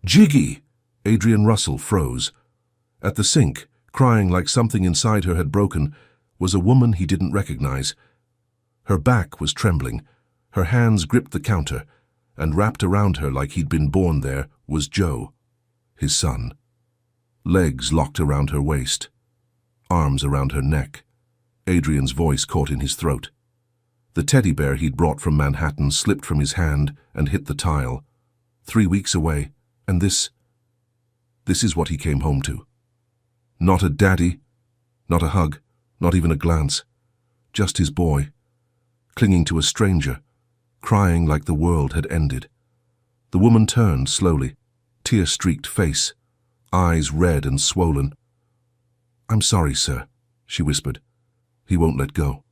Jiggy! Adrian Russell froze. At the sink, crying like something inside her had broken, was a woman he didn't recognize. Her back was trembling, her hands gripped the counter, and wrapped around her like he'd been born there was Joe, his son. Legs locked around her waist, arms around her neck. Adrian's voice caught in his throat. The teddy bear he'd brought from Manhattan slipped from his hand and hit the tile. 3 weeks away, and this is what he came home to. Not a daddy, not a hug, not even a glance. Just his boy, clinging to a stranger, crying like the world had ended. The woman turned slowly, tear-streaked face, eyes red and swollen. "I'm sorry, sir," she whispered. "He won't let go."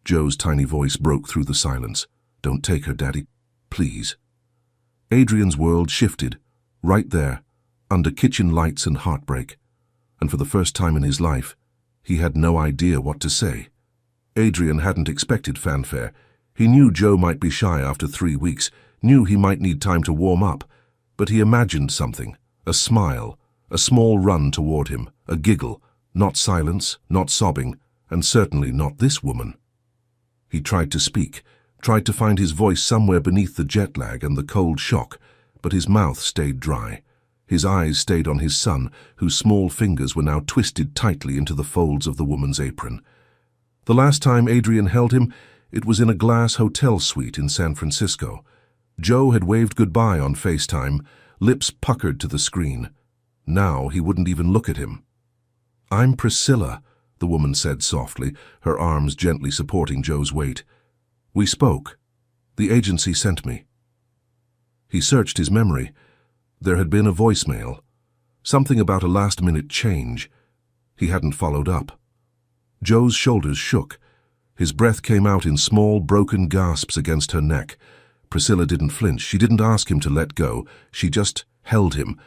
Joe's tiny voice broke through the silence. "Don't take her, Daddy. Please." Adrian's world shifted, right there, under kitchen lights and heartbreak. And for the first time in his life, he had no idea what to say. Adrian hadn't expected fanfare. He knew Joe might be shy after 3 weeks, knew he might need time to warm up, but he imagined something, a smile, a small run toward him, a giggle, not silence, not sobbing, and certainly not this woman. He tried to speak, tried to find his voice somewhere beneath the jet lag and the cold shock, but his mouth stayed dry. His eyes stayed on his son, whose small fingers were now twisted tightly into the folds of the woman's apron. The last time Adrian held him, it was in a glass hotel suite in San Francisco. Joe had waved goodbye on FaceTime, lips puckered to the screen. Now he wouldn't even look at him. "I'm Priscilla," the woman said softly, her arms gently supporting Joe's weight. "We spoke. The agency sent me." He searched his memory. There had been a voicemail. Something about a last-minute change. He hadn't followed up. Joe's shoulders shook. His breath came out in small, broken gasps against her neck. Priscilla didn't flinch. She didn't ask him to let go. She just held him,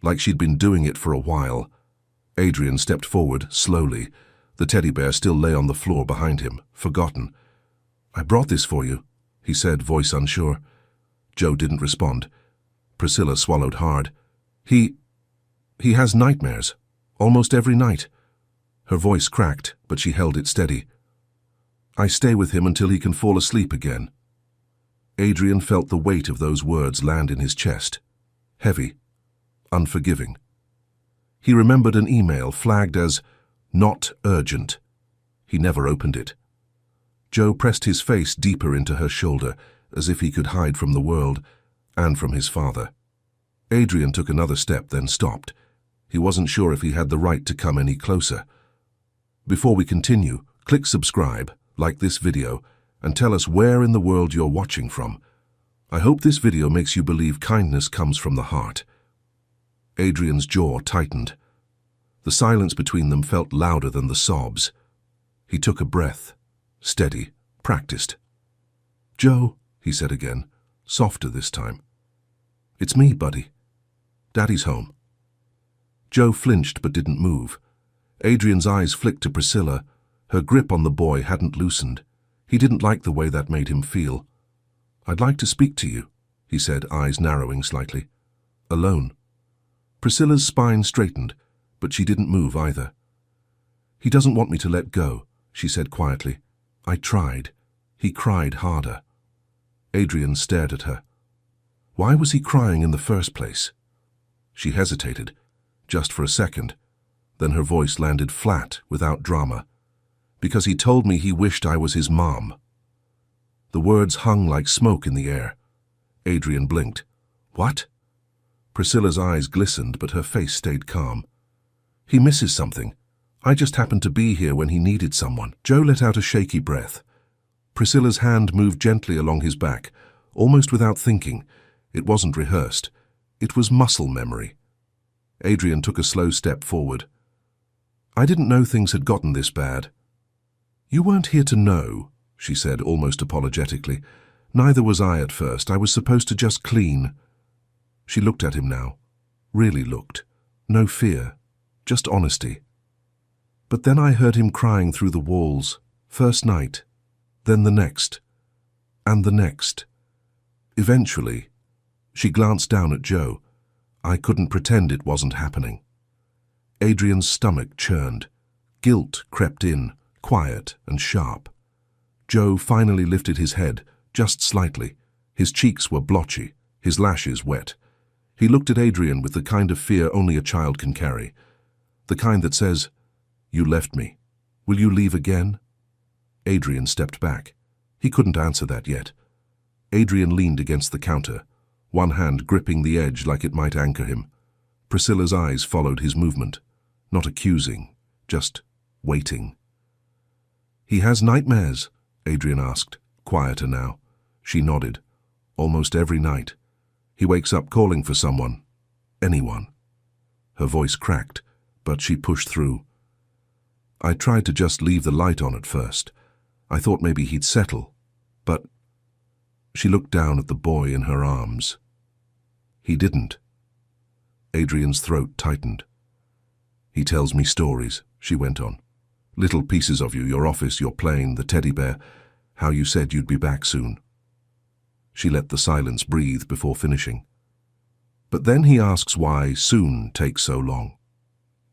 like she'd been doing it for a while. Adrian stepped forward, slowly. The teddy bear still lay on the floor behind him, forgotten. "I brought this for you," he said, voice unsure. Joe didn't respond. Priscilla swallowed hard. He has nightmares, almost every night." Her voice cracked, but she held it steady. "I stay with him until he can fall asleep again." Adrian felt the weight of those words land in his chest. Heavy, unforgiving. He remembered an email flagged as "not urgent." He never opened it. Joe pressed his face deeper into her shoulder, as if he could hide from the world and from his father. Adrian took another step, then stopped. He wasn't sure if he had the right to come any closer. Before we continue, click subscribe, like this video, and tell us where in the world you're watching from. I hope this video makes you believe kindness comes from the heart. Adrian's jaw tightened. The silence between them felt louder than the sobs. He took a breath, steady, practiced. "Joe," he said again, softer this time. "It's me, buddy. Daddy's home." Joe flinched but didn't move. Adrian's eyes flicked to Priscilla. Her grip on the boy hadn't loosened. He didn't like the way that made him feel. "I'd like to speak to you," he said, eyes narrowing slightly. "Alone." Priscilla's spine straightened, but she didn't move either. "He doesn't want me to let go," she said quietly. "I tried." He cried harder. Adrian stared at her. Why was he crying in the first place? She hesitated, just for a second. Then her voice landed flat, without drama. "Because he told me he wished I was his mom." The words hung like smoke in the air. Adrian blinked. "What?" Priscilla's eyes glistened, but her face stayed calm. "He misses something. I just happened to be here when he needed someone." Joe let out a shaky breath. Priscilla's hand moved gently along his back, almost without thinking. It wasn't rehearsed. It was muscle memory. Adrian took a slow step forward. "I didn't know things had gotten this bad." "You weren't here to know," she said, almost apologetically. "Neither was I at first. I was supposed to just clean." She looked at him now. Really looked. No fear. Just honesty. "But then I heard him crying through the walls. First night. Then the next. And the next. Eventually," she glanced down at Joe. I couldn't pretend it wasn't happening. Adrian's stomach churned. Guilt crept in, quiet and sharp. Joe finally lifted his head, just slightly. His cheeks were blotchy, his lashes wet. He looked at Adrian with the kind of fear only a child can carry. The kind that says, "You left me. Will you leave again?" Adrian stepped back. He couldn't answer that yet. Adrian leaned against the counter, one hand gripping the edge like it might anchor him. Priscilla's eyes followed his movement, not accusing, just waiting. "He has nightmares?" Adrian asked, quieter now. She nodded. "Almost every night. He wakes up calling for someone. Anyone." Her voice cracked, but she pushed through. "I tried to just leave the light on at first. I thought maybe he'd settle, but..." She looked down at the boy in her arms. "He didn't." Adrian's throat tightened. "He tells me stories," she went on. "Little pieces of you, your office, your plane, the teddy bear, how you said you'd be back soon." She let the silence breathe before finishing. "But then he asks why soon takes so long."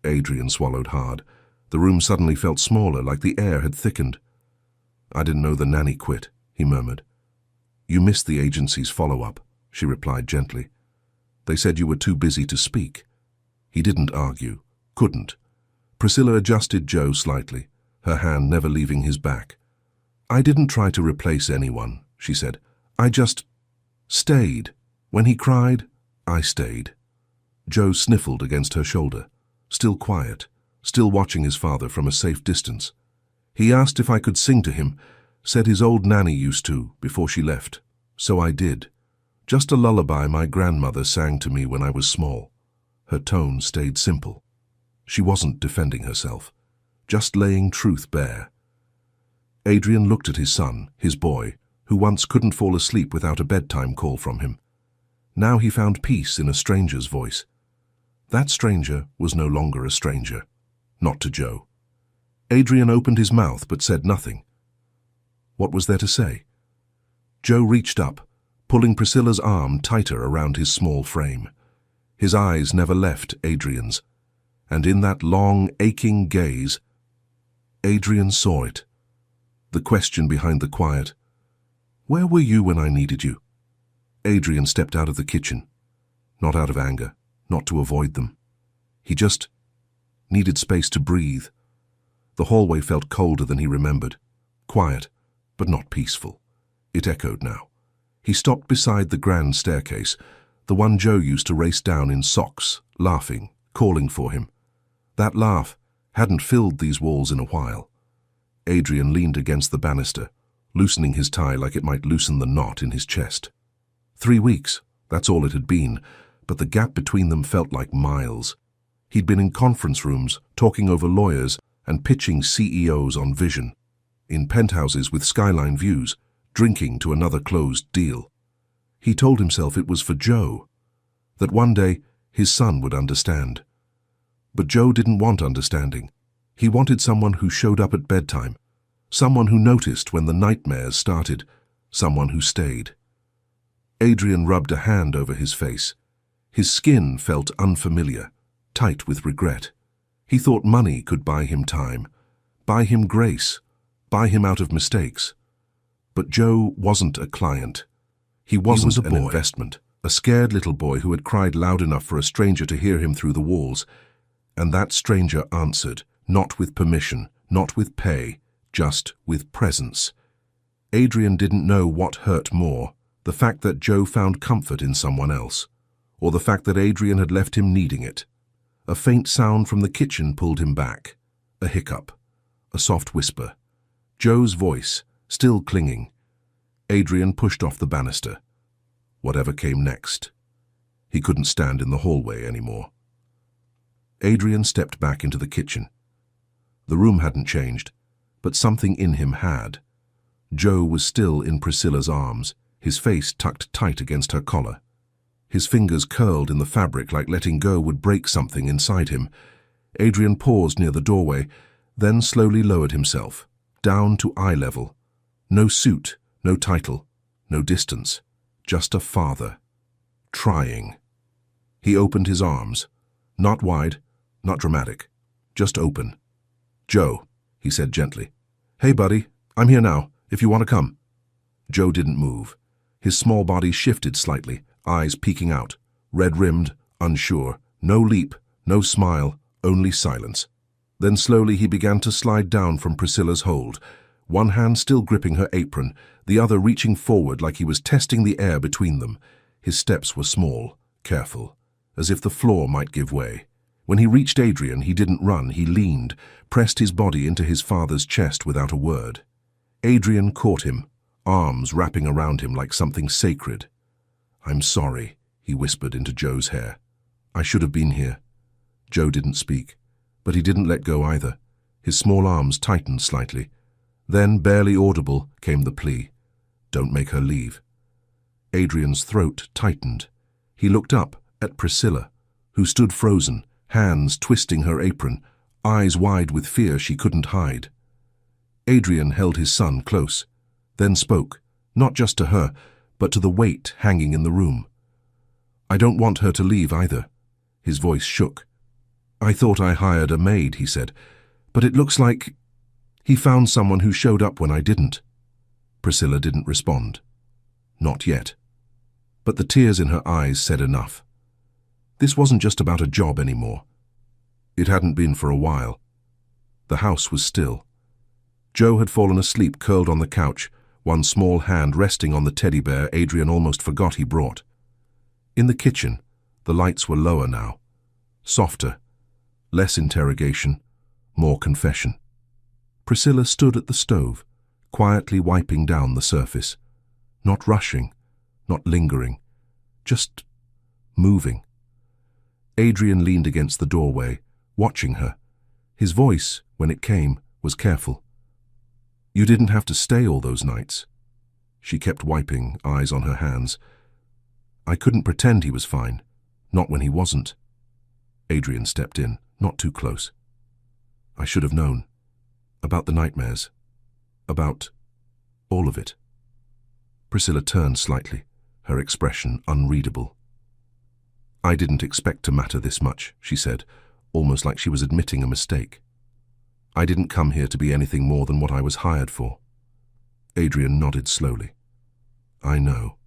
Adrian swallowed hard. The room suddenly felt smaller, like the air had thickened. "I didn't know the nanny quit," he murmured. "You missed the agency's follow-up," she replied gently. "They said you were too busy to speak." He didn't argue, couldn't. Priscilla adjusted Joe slightly, her hand never leaving his back. "I didn't try to replace anyone," she said. "I just stayed. When he cried, I stayed." Joe sniffled against her shoulder, still quiet, still watching his father from a safe distance. "He asked if I could sing to him, said his old nanny used to before she left. So I did. Just a lullaby my grandmother sang to me when I was small." Her tone stayed simple. She wasn't defending herself, just laying truth bare. Adrian looked at his son, his boy, who once couldn't fall asleep without a bedtime call from him. Now he found peace in a stranger's voice. That stranger was no longer a stranger, not to Joe. Adrian opened his mouth but said nothing. What was there to say? Joe reached up, pulling Priscilla's arm tighter around his small frame. His eyes never left Adrian's, and in that long, aching gaze, Adrian saw it. The question behind the quiet, "Where were you when I needed you?" Adrian stepped out of the kitchen, not out of anger, not to avoid them. He just needed space to breathe. The hallway felt colder than he remembered, quiet, but not peaceful. It echoed now. He stopped beside the grand staircase, the one Joe used to race down in socks, laughing, calling for him. That laugh hadn't filled these walls in a while. Adrian leaned against the banister, loosening his tie like it might loosen the knot in his chest. 3 weeks, that's all it had been, but the gap between them felt like miles. He'd been in conference rooms, talking over lawyers and pitching CEOs on vision, in penthouses with skyline views, drinking to another closed deal. He told himself it was for Joe, that one day his son would understand. But Joe didn't want understanding. He wanted someone who showed up at bedtime, someone who noticed when the nightmares started, someone who stayed. Adrian rubbed a hand over his face. His skin felt unfamiliar, tight with regret. He thought money could buy him time, buy him grace, buy him out of mistakes. But Joe wasn't a client. He wasn't an investment, a scared little boy who had cried loud enough for a stranger to hear him through the walls. And that stranger answered, not with permission, not with pay, just with presence. Adrian didn't know what hurt more, the fact that Joe found comfort in someone else, or the fact that Adrian had left him needing it. A faint sound from the kitchen pulled him back, a hiccup, a soft whisper. Joe's voice, still clinging. Adrian pushed off the banister. Whatever came next. He couldn't stand in the hallway anymore. Adrian stepped back into the kitchen. The room hadn't changed, but something in him had. Joe was still in Priscilla's arms, his face tucked tight against her collar. His fingers curled in the fabric like letting go would break something inside him. Adrian paused near the doorway, then slowly lowered himself, down to eye level. No suit, no title, no distance, just a father. Trying. He opened his arms. Not wide, not dramatic, just open. "Joe," he said gently. "Hey, buddy, I'm here now, if you want to come." Joe didn't move. His small body shifted slightly, eyes peeking out, red-rimmed, unsure. No leap, no smile, only silence. Then slowly he began to slide down from Priscilla's hold, one hand still gripping her apron, the other reaching forward like he was testing the air between them. His steps were small, careful, as if the floor might give way. When he reached Adrian, he didn't run, he leaned, pressed his body into his father's chest without a word. Adrian caught him, arms wrapping around him like something sacred. "I'm sorry," he whispered into Joe's hair. "I should have been here." Joe didn't speak, but he didn't let go either. His small arms tightened slightly. Then, barely audible, came the plea. "Don't make her leave." Adrian's throat tightened. He looked up at Priscilla, who stood frozen, hands twisting her apron, eyes wide with fear she couldn't hide. Adrian held his son close, then spoke, not just to her, but to the weight hanging in the room. "I don't want her to leave either." His voice shook. "I thought I hired a maid," he said, "but it looks like he found someone who showed up when I didn't." Priscilla didn't respond. Not yet. But the tears in her eyes said enough. This wasn't just about a job anymore. It hadn't been for a while. The house was still. Joe had fallen asleep curled on the couch, one small hand resting on the teddy bear Adrian almost forgot he brought. In the kitchen, the lights were lower now, softer, less interrogation, more confession. Priscilla stood at the stove, quietly wiping down the surface, not rushing, not lingering, just moving. Adrian leaned against the doorway, watching her. His voice, when it came, was careful. "You didn't have to stay all those nights." She kept wiping, eyes on her hands. "I couldn't pretend he was fine, not when he wasn't." Adrian stepped in, not too close. "I should have known. About the nightmares. About all of it." Priscilla turned slightly, her expression unreadable. "I didn't expect to matter this much," she said, almost like she was admitting a mistake. "I didn't come here to be anything more than what I was hired for." Adrian nodded slowly. "I know."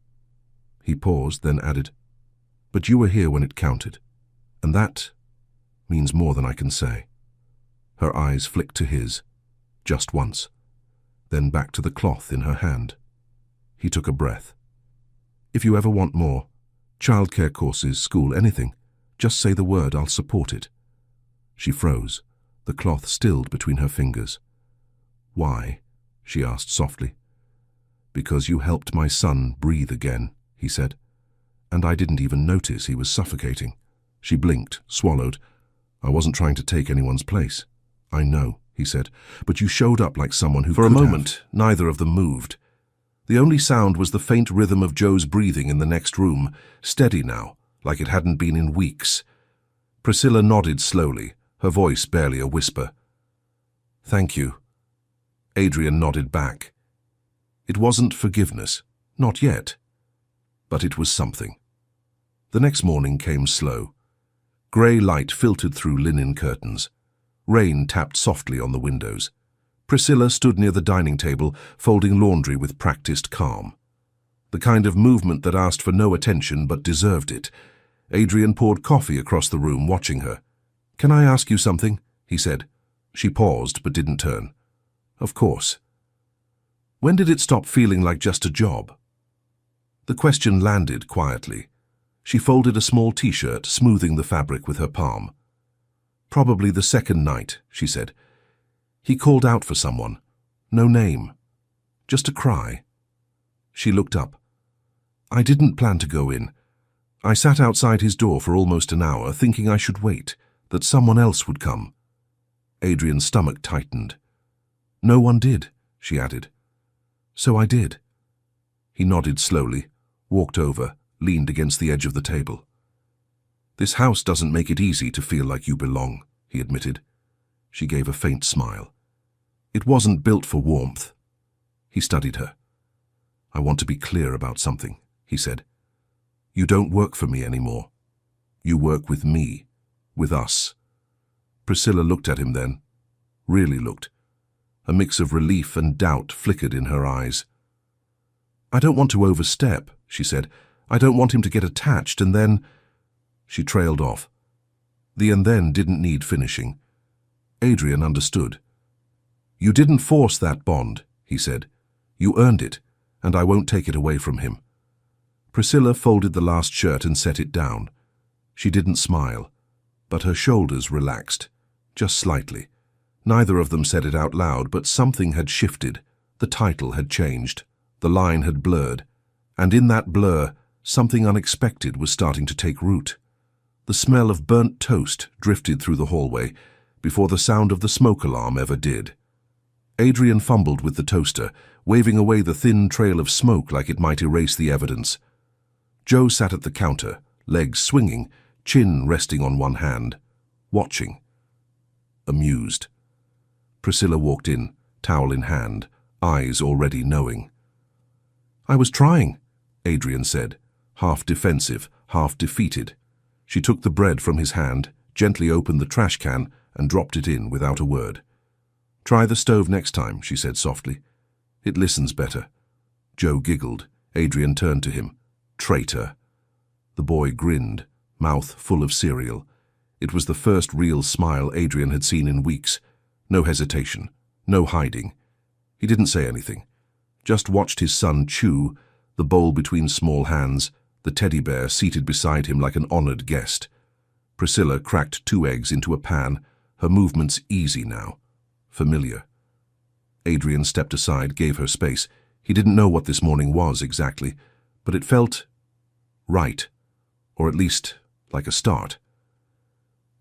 He paused, then added, "But you were here when it counted, and that means more than I can say." Her eyes flicked to his, just once, then back to the cloth in her hand. He took a breath. "If you ever want more, childcare courses, school, anything, just say the word, I'll support it." She froze, the cloth stilled between her fingers. "Why?" she asked softly. "Because you helped my son breathe again," he said. "And I didn't even notice he was suffocating." She blinked, swallowed. "I wasn't trying to take anyone's place." "I know," he said, "but you showed up like someone who could have." For a moment, neither of them moved. The only sound was the faint rhythm of Joe's breathing in the next room, steady now, like it hadn't been in weeks. Priscilla nodded slowly, her voice barely a whisper. "Thank you." Adrian nodded back. It wasn't forgiveness, not yet, but it was something. The next morning came slow. Grey light filtered through linen curtains. Rain tapped softly on the windows. Priscilla stood near the dining table, folding laundry with practiced calm. The kind of movement that asked for no attention but deserved it. Adrian poured coffee across the room, watching her. "Can I ask you something?" he said. She paused but didn't turn. "Of course." "When did it stop feeling like just a job?" The question landed quietly. She folded a small t-shirt, smoothing the fabric with her palm. "Probably the second night," she said. "He called out for someone. No name. Just a cry." She looked up. "I didn't plan to go in. I sat outside his door for almost an hour, thinking I should wait, that someone else would come." Adrian's stomach tightened. "No one did," she added. "So I did." He nodded slowly, walked over, leaned against the edge of the table. "This house doesn't make it easy to feel like you belong," he admitted. She gave a faint smile. "It wasn't built for warmth." He studied her. "I want to be clear about something," he said. "You don't work for me anymore." You work with me, with us. Priscilla looked at him then, really looked. A mix of relief and doubt flickered in her eyes. I don't want to overstep, she said. I don't want him to get attached and then... She trailed off. The and then didn't need finishing. Adrian understood. You didn't force that bond, he said. You earned it, and I won't take it away from him. Priscilla folded the last shirt and set it down. She didn't smile, but her shoulders relaxed, just slightly. Neither of them said it out loud, but something had shifted. The title had changed. The line had blurred. And in that blur, something unexpected was starting to take root. The smell of burnt toast drifted through the hallway before the sound of the smoke alarm ever did. Adrian fumbled with the toaster, waving away the thin trail of smoke like it might erase the evidence. Joe sat at the counter, legs swinging, chin resting on one hand, watching. Amused. Priscilla walked in, towel in hand, eyes already knowing. I was trying, Adrian said, half defensive, half defeated. She took the bread from his hand, gently opened the trash can, and dropped it in without a word. Try the stove next time, she said softly. It listens better. Joe giggled. Adrian turned to him. Traitor. The boy grinned, mouth full of cereal. It was the first real smile Adrian had seen in weeks. No hesitation, no hiding. He didn't say anything, just watched his son chew, the bowl between small hands, the teddy bear seated beside him like an honored guest. Priscilla cracked 2 eggs into a pan, her movements easy now, familiar. Adrian stepped aside, gave her space. He didn't know what this morning was exactly, but it felt right, or at least like a start.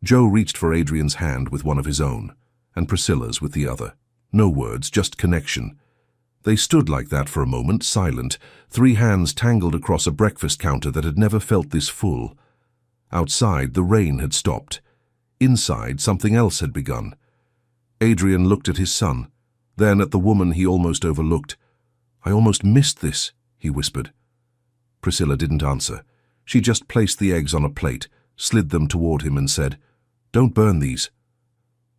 Joe reached for Adrian's hand with one of his own, and Priscilla's with the other. No words, just connection. They stood like that for a moment, silent, 3 hands tangled across a breakfast counter that had never felt this full. Outside, the rain had stopped. Inside, something else had begun. Adrian looked at his son, then at the woman he almost overlooked. I almost missed this, he whispered. Priscilla didn't answer. She just placed the eggs on a plate, slid them toward him and said, Don't burn these.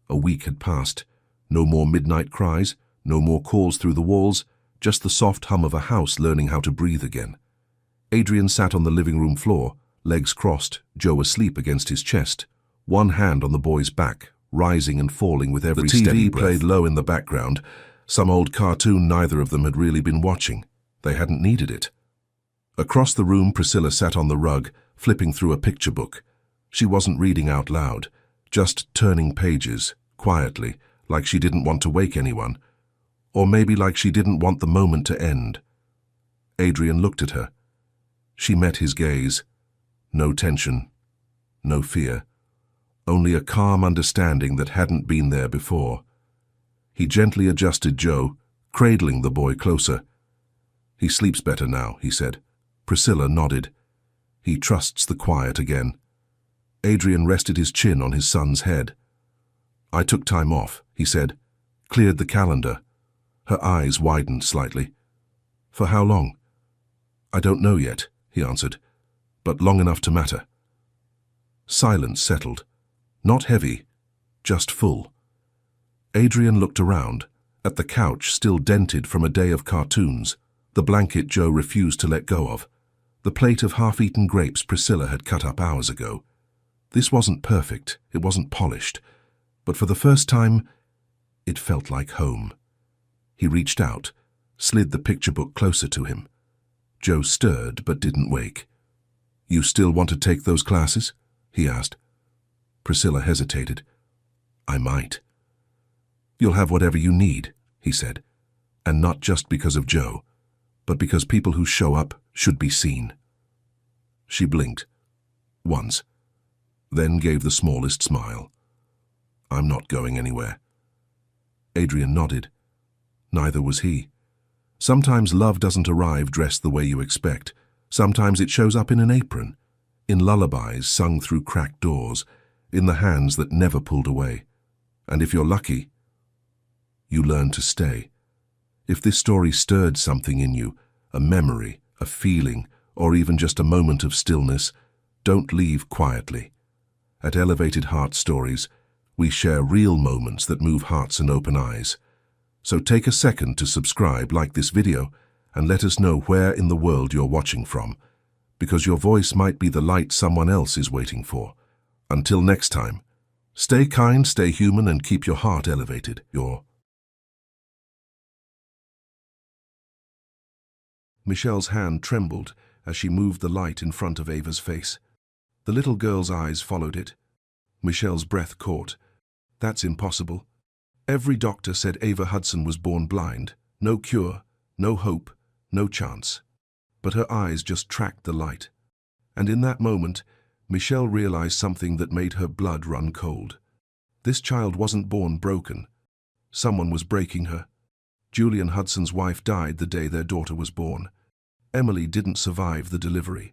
A week had passed. No more midnight cries, no more calls through the walls, just the soft hum of a house learning how to breathe again. Adrian sat on the living room floor, legs crossed, Joe asleep against his chest, one hand on the boy's back, rising and falling with every steady breath. The TV played low in the background, some old cartoon neither of them had really been watching. They hadn't needed it. Across the room, Priscilla sat on the rug, flipping through a picture book. She wasn't reading out loud, just turning pages, quietly, like she didn't want to wake anyone. Or maybe like she didn't want the moment to end. Adrian looked at her. She met his gaze. No tension, no fear, only a calm understanding that hadn't been there before. He gently adjusted Joe, cradling the boy closer. He sleeps better now, he said. Priscilla nodded. He trusts the quiet again. Adrian rested his chin on his son's head. I took time off, he said, cleared the calendar. Her eyes widened slightly. For how long? I don't know yet, he answered, but long enough to matter. Silence settled. Not heavy, just full. Adrian looked around, at the couch still dented from a day of cartoons, the blanket Joe refused to let go of, the plate of half-eaten grapes Priscilla had cut up hours ago. This wasn't perfect, it wasn't polished, but for the first time, it felt like home. He reached out, slid the picture book closer to him. Joe stirred but didn't wake. You still want to take those classes? He asked. Priscilla hesitated. I might. You'll have whatever you need, he said, and not just because of Joe, but because people who show up should be seen. She blinked. Once. Then gave the smallest smile. I'm not going anywhere. Adrian nodded. Neither was he. Sometimes love doesn't arrive dressed the way you expect. Sometimes it shows up in an apron, in lullabies sung through cracked doors, in the hands that never pulled away. And if you're lucky, you learn to stay. If this story stirred something in you, a memory, a feeling, or even just a moment of stillness, don't leave quietly. At Elevated Heart Stories, we share real moments that move hearts and open eyes. So take a second to subscribe, like this video, and let us know where in the world you're watching from, because your voice might be the light someone else is waiting for. Until next time, stay kind, stay human, and keep your heart elevated. Michelle's hand trembled as she moved the light in front of Ava's face. The little girl's eyes followed it. Michelle's breath caught. That's impossible. Every doctor said Ava Hudson was born blind. No cure, no hope, no chance. But her eyes just tracked the light. And in that moment, Michelle realized something that made her blood run cold. This child wasn't born broken. Someone was breaking her. Julian Hudson's wife died the day their daughter was born. Emily didn't survive the delivery.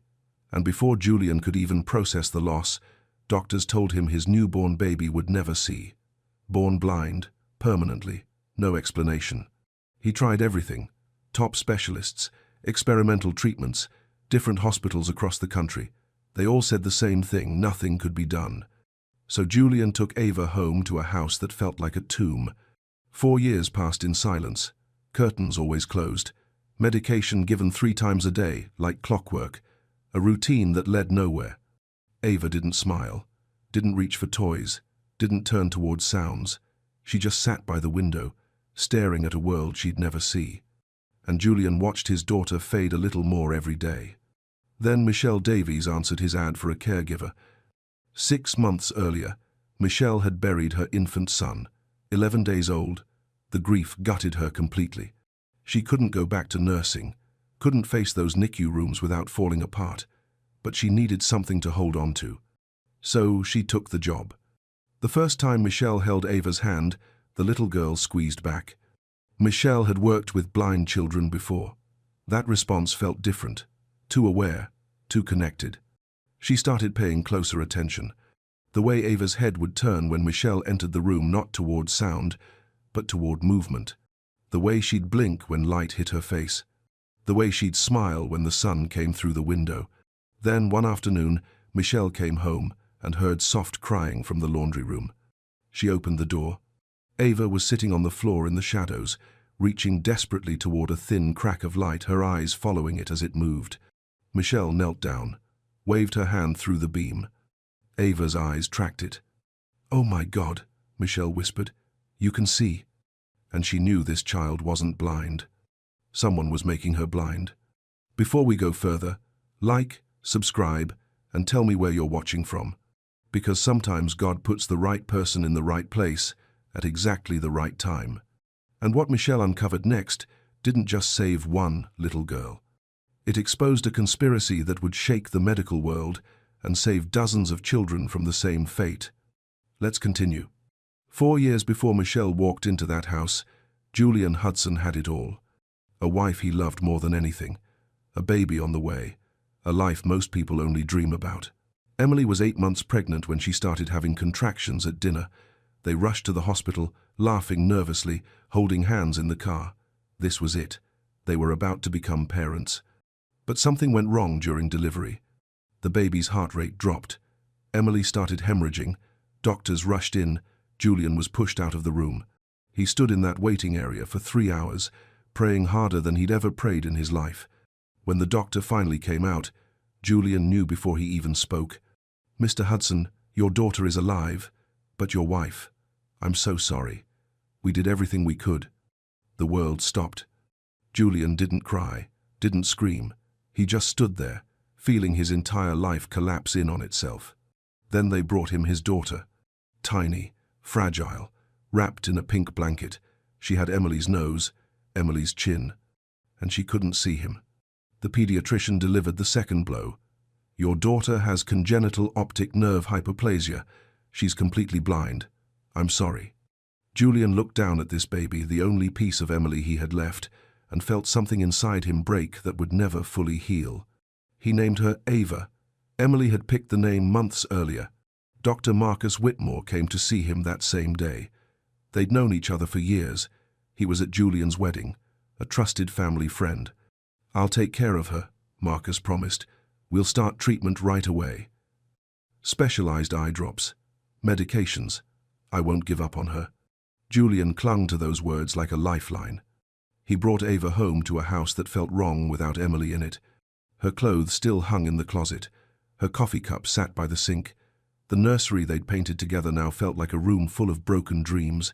And before Julian could even process the loss, doctors told him his newborn baby would never see. Born blind, permanently, no explanation. He tried everything: top specialists, experimental treatments, different hospitals across the country. They all said the same thing: nothing could be done. So Julian took Ava home to a house that felt like a tomb. 4 years passed in silence, curtains always closed, medication given 3 times a day, like clockwork, a routine that led nowhere. Ava didn't smile, didn't reach for toys, didn't turn towards sounds. She just sat by the window, staring at a world she'd never see. And Julian watched his daughter fade a little more every day. Then Michelle Davies answered his ad for a caregiver. 6 months earlier, Michelle had buried her infant son, 11 days old. The grief gutted her completely. She couldn't go back to nursing, couldn't face those NICU rooms without falling apart, but she needed something to hold on to. So she took the job. The first time Michelle held Ava's hand, the little girl squeezed back. Michelle had worked with blind children before. That response felt different, too aware, too connected. She started paying closer attention. The way Ava's head would turn when Michelle entered the room, not toward sound, but toward movement. The way she'd blink when light hit her face. The way she'd smile when the sun came through the window. Then, one afternoon, Michelle came home and heard soft crying from the laundry room. She opened the door. Ava was sitting on the floor in the shadows, reaching desperately toward a thin crack of light, her eyes following it as it moved. Michelle knelt down, waved her hand through the beam. Ava's eyes tracked it. "Oh my God," Michelle whispered. "You can see." And she knew this child wasn't blind. Someone was making her blind. Before we go further, like, subscribe, and tell me where you're watching from. Because sometimes God puts the right person in the right place at exactly the right time. And what Michelle uncovered next didn't just save one little girl. It exposed a conspiracy that would shake the medical world and save dozens of children from the same fate. Let's continue. 4 years before Michelle walked into that house, Julian Hudson had it all. A wife he loved more than anything, a baby on the way, a life most people only dream about. Emily was 8 months pregnant when she started having contractions at dinner. They rushed to the hospital, laughing nervously, holding hands in the car. This was it. They were about to become parents. But something went wrong during delivery. The baby's heart rate dropped. Emily started hemorrhaging. Doctors rushed in. Julian was pushed out of the room. He stood in that waiting area for 3 hours, praying harder than he'd ever prayed in his life. When the doctor finally came out, Julian knew before he even spoke. "Mr. Hudson, your daughter is alive, but your wife. I'm so sorry. We did everything we could." The world stopped. Julian didn't cry, didn't scream. He just stood there, feeling his entire life collapse in on itself. Then they brought him his daughter. Tiny, fragile, wrapped in a pink blanket. She had Emily's nose, Emily's chin, and she couldn't see him. The pediatrician delivered the second blow. "Your daughter has congenital optic nerve hyperplasia. She's completely blind. I'm sorry." Julian looked down at this baby, the only piece of Emily he had left, and felt something inside him break that would never fully heal. He named her Ava. Emily had picked the name months earlier. Dr. Marcus Whitmore came to see him that same day. They'd known each other for years. He was at Julian's wedding, a trusted family friend. "I'll take care of her," Marcus promised. "We'll start treatment right away." Specialized eye drops. Medications. I won't give up on her. Julian clung to those words like a lifeline. He brought Ava home to a house that felt wrong without Emily in it. Her clothes still hung in the closet. Her coffee cup sat by the sink. The nursery they'd painted together now felt like a room full of broken dreams.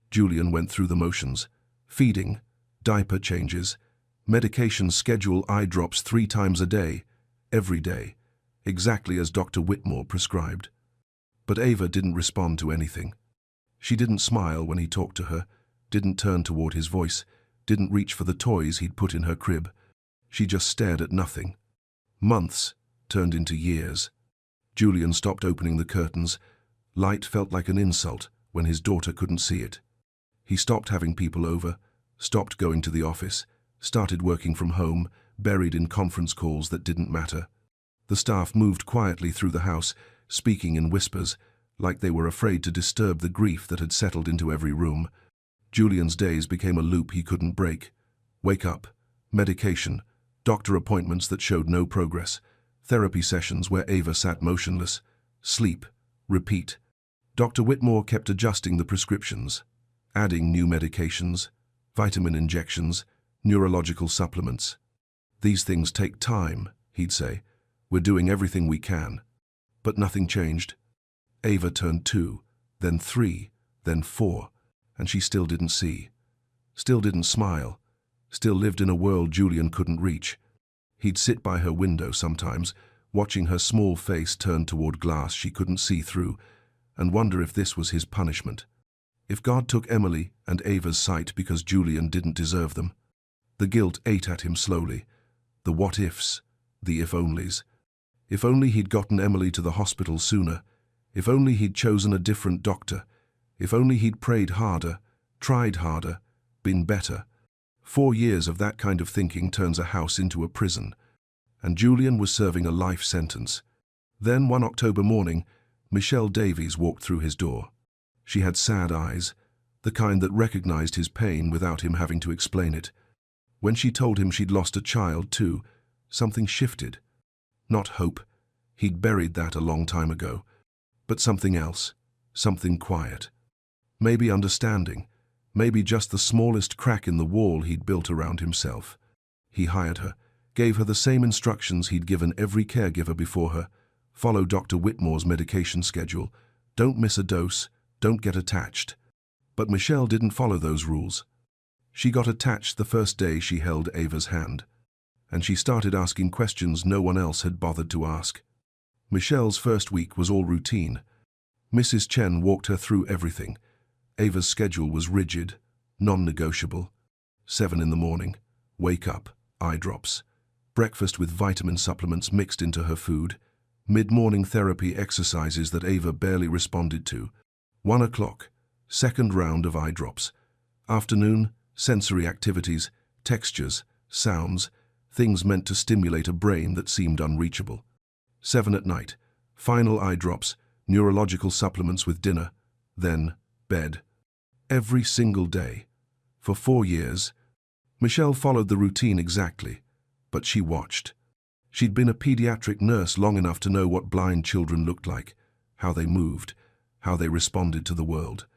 Julian went through the motions. Feeding, diaper changes, medication schedule, eye drops 3 times a day, every day, exactly as Dr. Whitmore prescribed. But Ava didn't respond to anything. She didn't smile when he talked to her, didn't turn toward his voice, didn't reach for the toys he'd put in her crib. She just stared at nothing. Months turned into years. Julian stopped opening the curtains. Light felt like an insult when his daughter couldn't see it. He stopped having people over, stopped going to the office, started working from home, buried in conference calls that didn't matter. The staff moved quietly through the house, speaking in whispers, like they were afraid to disturb the grief that had settled into every room. Julian's days became a loop he couldn't break. Wake up, medication, doctor appointments that showed no progress, therapy sessions where Ava sat motionless, sleep, repeat. Dr. Whitmore kept adjusting the prescriptions, adding new medications, vitamin injections, neurological supplements. These things take time, he'd say. We're doing everything we can. But nothing changed. Ava turned 2, then 3, then 4, and she still didn't see. Still didn't smile. Still lived in a world Julian couldn't reach. He'd sit by her window sometimes, watching her small face turn toward glass she couldn't see through, and wonder if this was his punishment. If God took Emily and Ava's sight because Julian didn't deserve them. The guilt ate at him slowly. The what-ifs, the if-onlys. If only he'd gotten Emily to the hospital sooner. If only he'd chosen a different doctor. If only he'd prayed harder, tried harder, been better. 4 years of that kind of thinking turns a house into a prison. And Julian was serving a life sentence. Then one October morning, Michelle Davies walked through his door. She had sad eyes, the kind that recognized his pain without him having to explain it. When she told him she'd lost a child too, something shifted. Not hope. He'd buried that a long time ago. But something else. Something quiet. Maybe understanding. Maybe just the smallest crack in the wall he'd built around himself. He hired her, gave her the same instructions he'd given every caregiver before her. Follow Dr. Whitmore's medication schedule. Don't miss a dose. Don't get attached. But Michelle didn't follow those rules. She got attached the first day she held Ava's hand. And she started asking questions no one else had bothered to ask. Michelle's first week was all routine. Mrs. Chen walked her through everything. Ava's schedule was rigid, non-negotiable. 7 in the morning, wake up, eye drops. Breakfast with vitamin supplements mixed into her food. Mid-morning therapy exercises that Ava barely responded to. 1 o'clock, second round of eye drops. Afternoon, sensory activities, textures, sounds, things meant to stimulate a brain that seemed unreachable. 7 at night, final eye drops, neurological supplements with dinner, then bed. Every single day. For 4 years. Michelle followed the routine exactly, but she watched. She'd been a pediatric nurse long enough to know what blind children looked like, how they moved, how they responded to the world.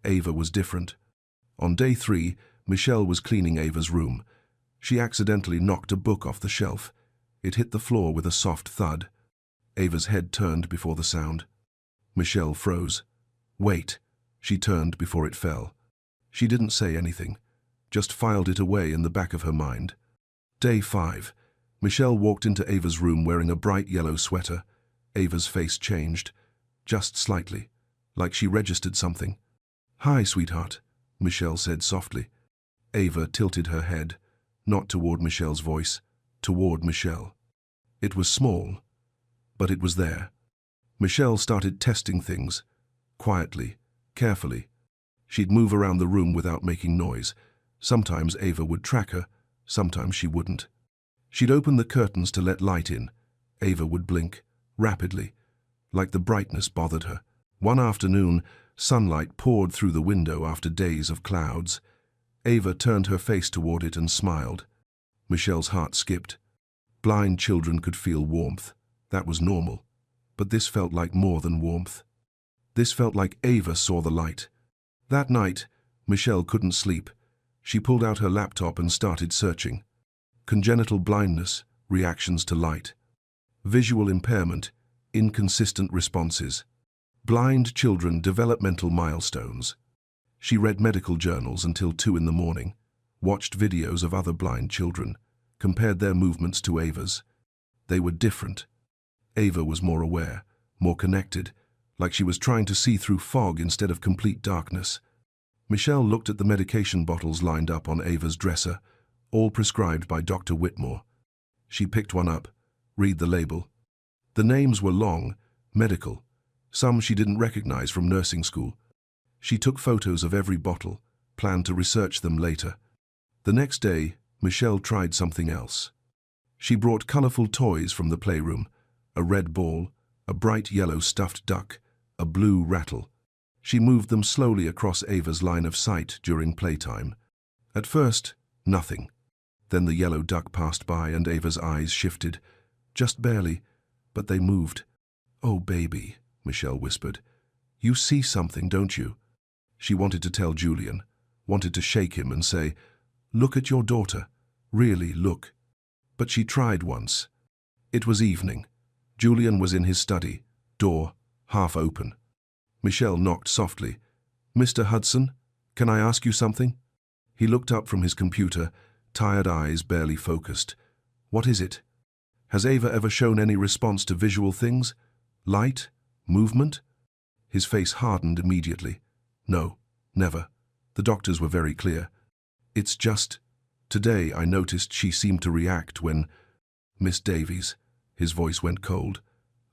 Ava was different. On day 3, Michelle was cleaning Ava's room. She accidentally knocked a book off the shelf. It hit the floor with a soft thud. Ava's head turned before the sound. Michelle froze. Wait. She turned before it fell. She didn't say anything, just filed it away in the back of her mind. Day 5. Michelle walked into Ava's room wearing a bright yellow sweater. Ava's face changed, just slightly, like she registered something. "Hi, sweetheart," Michelle said softly. Ava tilted her head, not toward Michelle's voice, toward Michelle. It was small, but it was there. Michelle started testing things, quietly, carefully. She'd move around the room without making noise. Sometimes Ava would track her, sometimes she wouldn't. She'd open the curtains to let light in. Ava would blink, rapidly, like the brightness bothered her. One afternoon, sunlight poured through the window after days of clouds. Ava turned her face toward it and smiled. Michelle's heart skipped. Blind children could feel warmth. That was normal. But this felt like more than warmth. This felt like Ava saw the light. That night, Michelle couldn't sleep. She pulled out her laptop and started searching. Congenital blindness, reactions to light. Visual impairment, inconsistent responses. Blind children, developmental milestones. She read medical journals until 2 in the morning, watched videos of other blind children, compared their movements to Ava's. They were different. Ava was more aware, more connected, like she was trying to see through fog instead of complete darkness. Michelle looked at the medication bottles lined up on Ava's dresser, all prescribed by Dr. Whitmore. She picked one up, read the label. The names were long, medical, some she didn't recognize from nursing school. She took photos of every bottle, planned to research them later. The next day, Michelle tried something else. She brought colorful toys from the playroom, a red ball, a bright yellow stuffed duck, a blue rattle. She moved them slowly across Ava's line of sight during playtime. At first, nothing. Then the yellow duck passed by and Ava's eyes shifted. Just barely, but they moved. "Oh, baby," Michelle whispered. "You see something, don't you?" She wanted to tell Julian, wanted to shake him and say, "Look at your daughter. Really, look." But she tried once. It was evening. Julian was in his study, door half open. Michelle knocked softly. "Mr. Hudson, can I ask you something?" He looked up from his computer, tired eyes barely focused. "What is it? Has Ava ever shown any response to visual things? Light? Movement?" His face hardened immediately. "No, never. The doctors were very clear. It's just, today I noticed she seemed to react when—" "Miss Davies," his voice went cold.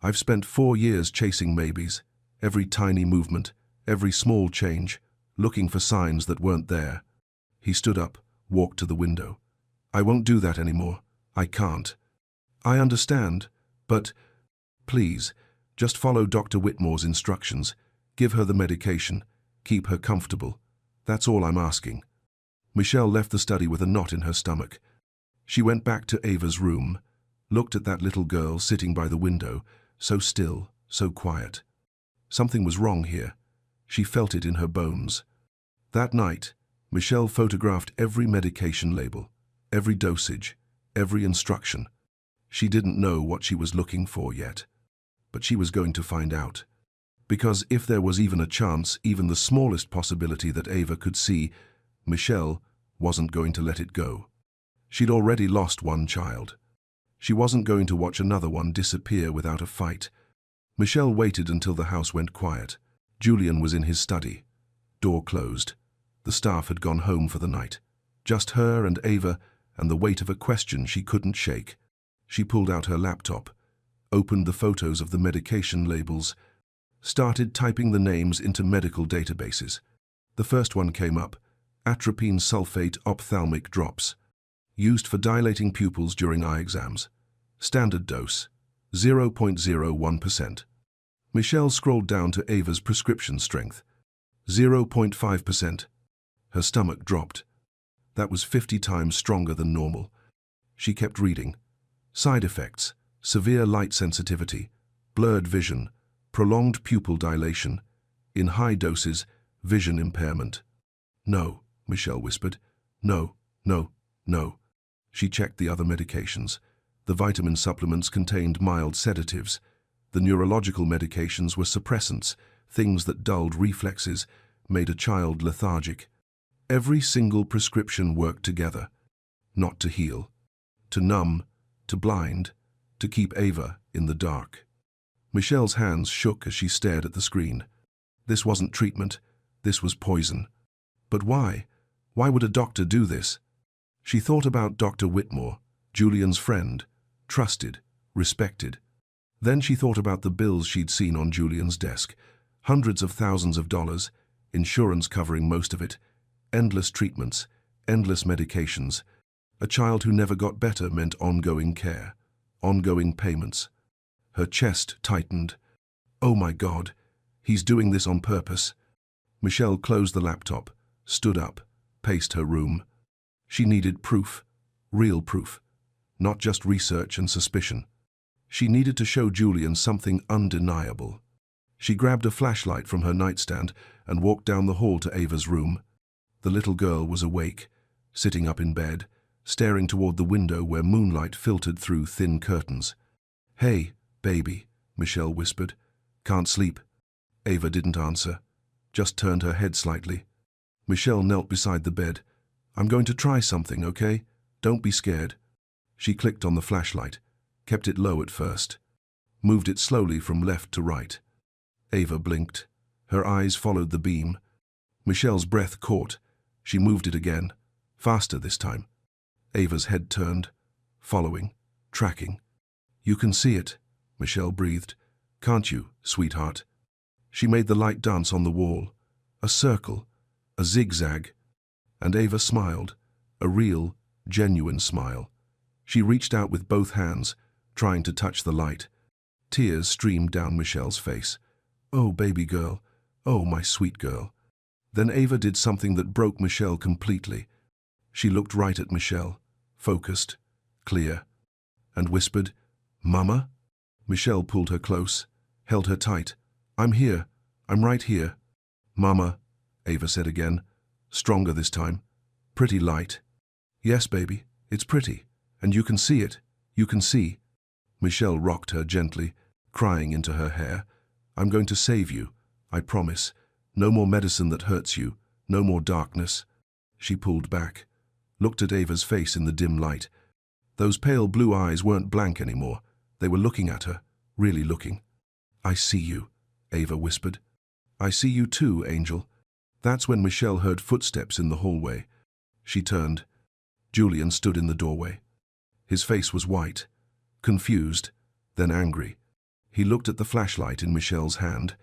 "I've spent 4 years chasing maybes, every tiny movement, every small change, looking for signs that weren't there." He stood up, walked to the window. "I won't do that anymore. I can't. I understand, but please, just follow Dr. Whitmore's instructions. Give her the medication. Keep her comfortable. That's all I'm asking." Michelle left the study with a knot in her stomach. She went back to Ava's room, looked at that little girl sitting by the window, so still, so quiet. Something was wrong here. She felt it in her bones. That night, Michelle photographed every medication label, every dosage, every instruction. She didn't know what she was looking for yet, but she was going to find out. Because if there was even a chance, even the smallest possibility that Ava could see, Michelle wasn't going to let it go. She'd already lost one child. She wasn't going to watch another one disappear without a fight. Michelle waited until the house went quiet. Julian was in his study. Door closed. The staff had gone home for the night. Just her and Ava and the weight of a question she couldn't shake. She pulled out her laptop, opened the photos of the medication labels, started typing the names into medical databases. The first one came up, atropine sulfate ophthalmic drops, used for dilating pupils during eye exams. Standard dose, 0.01%. Michelle scrolled down to Ava's prescription strength, 0.5%. Her stomach dropped. That was 50 times stronger than normal. She kept reading. Side effects, severe light sensitivity, blurred vision, prolonged pupil dilation, in high doses, vision impairment. "No," Michelle whispered. "No, no, no." She checked the other medications. The vitamin supplements contained mild sedatives. The neurological medications were suppressants, things that dulled reflexes, made a child lethargic. Every single prescription worked together. Not to heal, to numb, to blind, to keep Ava in the dark. Michelle's hands shook as she stared at the screen. This wasn't treatment, this was poison. But why? Why would a doctor do this? She thought about Dr. Whitmore, Julian's friend, trusted, respected. Then she thought about the bills she'd seen on Julian's desk. Hundreds of thousands of dollars, insurance covering most of it, endless treatments, endless medications. A child who never got better meant ongoing care, ongoing payments. Her chest tightened. Oh my God, he's doing this on purpose. Michelle closed the laptop, stood up, paced her room. She needed proof, real proof, not just research and suspicion. She needed to show Julian something undeniable. She grabbed a flashlight from her nightstand and walked down the hall to Ava's room. The little girl was awake, sitting up in bed, staring toward the window where moonlight filtered through thin curtains. "Hey, baby," Michelle whispered. "Can't sleep?" Ava didn't answer, just turned her head slightly. Michelle knelt beside the bed. "I'm going to try something, okay? Don't be scared." She clicked on the flashlight, kept it low at first, moved it slowly from left to right. Ava blinked. Her eyes followed the beam. Michelle's breath caught. She moved it again, faster this time. Ava's head turned, following, tracking. "You can see it," Michelle breathed. "Can't you, sweetheart?" She made the light dance on the wall. A circle, a zigzag. And Ava smiled, a real, genuine smile. She reached out with both hands, trying to touch the light. Tears streamed down Michelle's face. "Oh, baby girl. Oh, my sweet girl." Then Ava did something that broke Michelle completely. She looked right at Michelle, focused, clear, and whispered, "Mama?" Michelle pulled her close, held her tight. "I'm here. I'm right here." "Mama," Ava said again, stronger this time. "Pretty light." "Yes, baby, it's pretty. And you can see it. You can see." Michelle rocked her gently, crying into her hair. "I'm going to save you. I promise. No more medicine that hurts you. No more darkness." She pulled back, looked at Ava's face in the dim light. Those pale blue eyes weren't blank anymore. They were looking at her, really looking. "I see you," Ava whispered. "I see you too, Angel." That's when Michelle heard footsteps in the hallway. She turned. Julian stood in the doorway. His face was white, confused, then angry. He looked at the flashlight in Michelle's hand,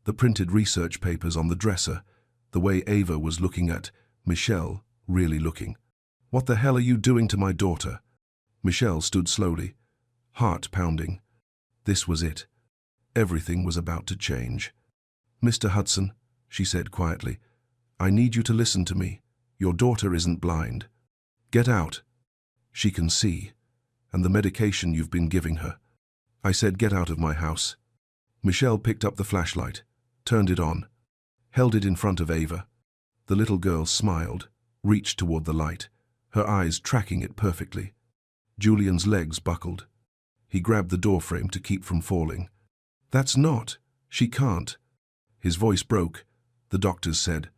the printed research papers on the dresser, the way Ava was looking at Michelle, really looking. "What the hell are you doing to my daughter?" Michelle stood slowly, heart pounding. This was it. Everything was about to change. "Mr. Hudson," she said quietly, "I need you to listen to me. Your daughter isn't blind. Get out. She can see. And the medication you've been giving her." I said, "Get out of my house." Michelle picked up the flashlight, turned it on, held it in front of Ava. The little girl smiled, reached toward the light, her eyes tracking it perfectly. Julian's legs buckled. He grabbed the doorframe to keep from falling. "That's not. She can't." His voice broke. "The doctors said."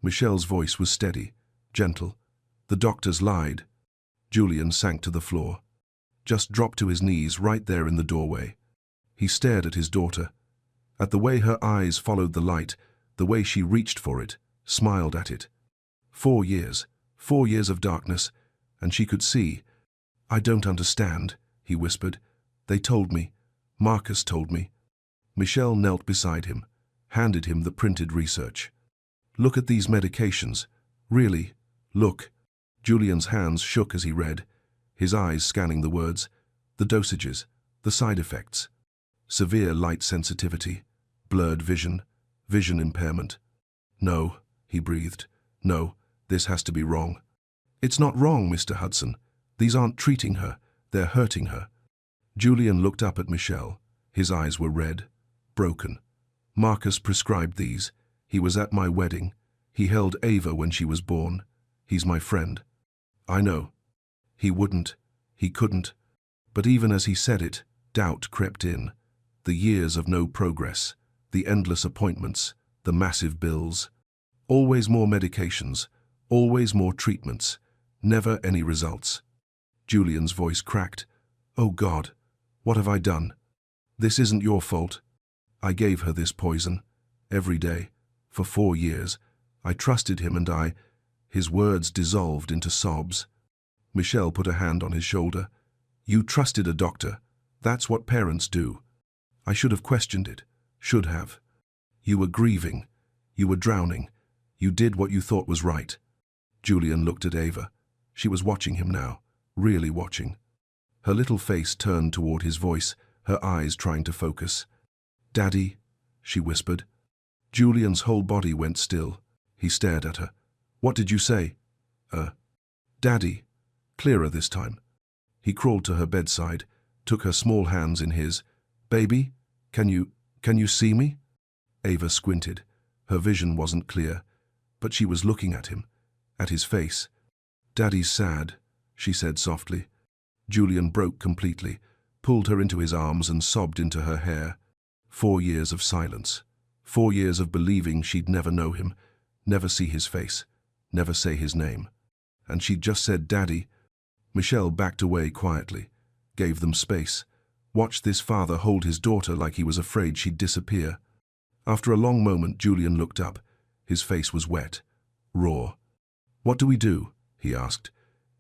Michelle's voice was steady, gentle. "The doctors lied." Julian sank to the floor, just dropped to his knees right there in the doorway. He stared at his daughter, at the way her eyes followed the light, the way she reached for it, smiled at it. 4 years, 4 years of darkness, and she could see. "I don't understand," he whispered. "They told me. Marcus told me." Michelle knelt beside him, handed him the printed research. "Look at these medications. Really, look." Julian's hands shook as he read, his eyes scanning the words, the dosages, the side effects. Severe light sensitivity, blurred vision, vision impairment. "No," he breathed. "No, this has to be wrong." "It's not wrong, Mr. Hudson. These aren't treating her. They're hurting her." Julian looked up at Michelle. His eyes were red, broken. "Marcus prescribed these. He was at my wedding. He held Ava when she was born. He's my friend." "I know." He wouldn't. He couldn't. But even as he said it, doubt crept in. The years of no progress, the endless appointments, the massive bills. Always more medications, always more treatments, never any results. Julian's voice cracked. "Oh God, what have I done? This isn't your fault. I gave her this poison, every day, for 4 years. I trusted him and I—" His words dissolved into sobs. Michelle put a hand on his shoulder. "You trusted a doctor. That's what parents do. I should have questioned it. Should have. You were grieving. You were drowning. You did what you thought was right." Julian looked at Ava. She was watching him now, really watching. Her little face turned toward his voice, her eyes trying to focus. "Daddy," she whispered. Julian's whole body went still. He stared at her. "What did you say?" Daddy." Clearer this time. He crawled to her bedside, took her small hands in his. "Baby, can you see me?" Ava squinted. Her vision wasn't clear, but she was looking at him, at his face. "Daddy's sad," she said softly. Julian broke completely, pulled her into his arms and sobbed into her hair. 4 years of silence. 4 years of believing she'd never know him, never see his face, never say his name. And she'd just said, "Daddy." Michelle backed away quietly, gave them space, watched this father hold his daughter like he was afraid she'd disappear. After a long moment, Julian looked up. His face was wet, raw. "What do we do?" he asked.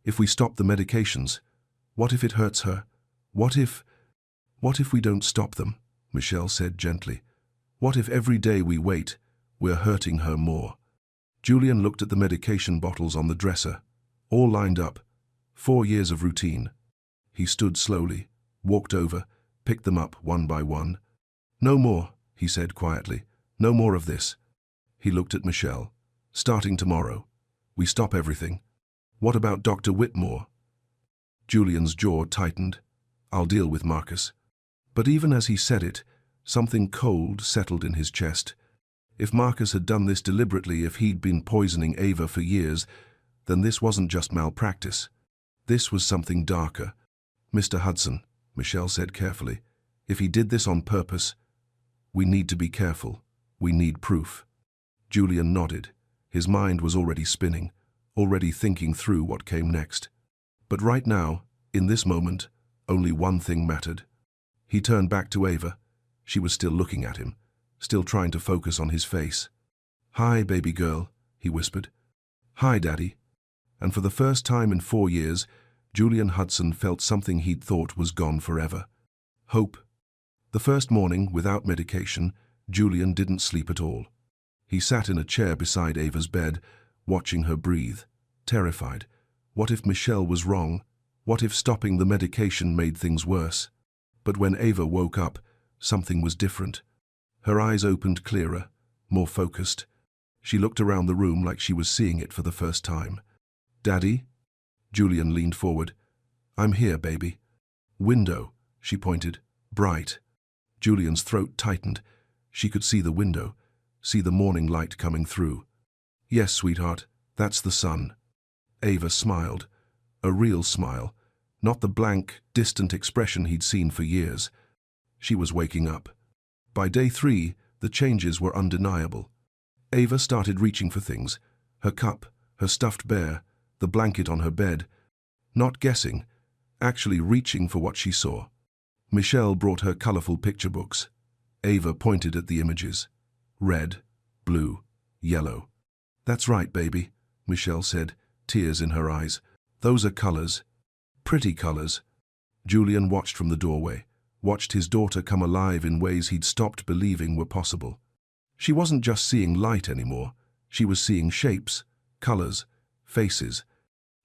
"If we stop the medications? What if it hurts her? What if we don't stop them?" Michelle said gently. "What if every day we wait, we're hurting her more?" Julian looked at the medication bottles on the dresser, all lined up. 4 years of routine. He stood slowly, walked over, picked them up one by one. "No more," he said quietly. "No more of this." He looked at Michelle. "Starting tomorrow, we stop everything. What about Dr. Whitmore?" Julian's jaw tightened. "I'll deal with Marcus." But even as he said it, something cold settled in his chest. If Marcus had done this deliberately, if he'd been poisoning Ava for years, then this wasn't just malpractice. This was something darker. "Mr. Hudson," Michelle said carefully, "if he did this on purpose, we need to be careful. We need proof." Julian nodded. His mind was already spinning, already thinking through what came next. But right now, in this moment, only one thing mattered. He turned back to Ava. She was still looking at him, still trying to focus on his face. "Hi, baby girl," he whispered. "Hi, Daddy." And for the first time in 4 years, Julian Hudson felt something he'd thought was gone forever. Hope. The first morning, without medication, Julian didn't sleep at all. He sat in a chair beside Ava's bed, watching her breathe, terrified. What if Michelle was wrong? What if stopping the medication made things worse? But when Ava woke up, something was different. Her eyes opened clearer, more focused. She looked around the room like she was seeing it for the first time. "Daddy?" Julian leaned forward. "I'm here, baby." "Window," she pointed. "Bright." Julian's throat tightened. She could see the window, see the morning light coming through. "Yes, sweetheart, that's the sun." Ava smiled. A real smile, not the blank, distant expression he'd seen for years. She was waking up. By day 3, the changes were undeniable. Ava started reaching for things. Her cup, her stuffed bear, the blanket on her bed. Not guessing, actually reaching for what she saw. Michelle brought her colorful picture books. Ava pointed at the images. Red, blue, yellow. "That's right, baby," Michelle said, tears in her eyes. "Those are colors. Pretty colors." Julian watched from the doorway, watched his daughter come alive in ways he'd stopped believing were possible. She wasn't just seeing light anymore. She was seeing shapes, colors, faces.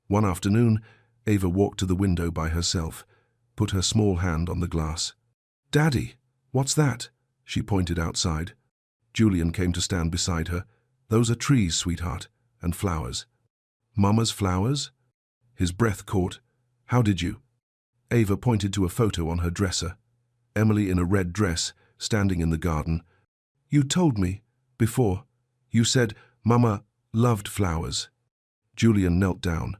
One afternoon, Ava walked to the window by herself, put her small hand on the glass. "Daddy, what's that?" She pointed outside. Julian came to stand beside her. "Those are trees, sweetheart, and flowers." "Mama's flowers?" His breath caught. "How did you?" Ava pointed to a photo on her dresser. Emily in a red dress, standing in the garden. "You told me, before. You said Mama loved flowers." Julian knelt down,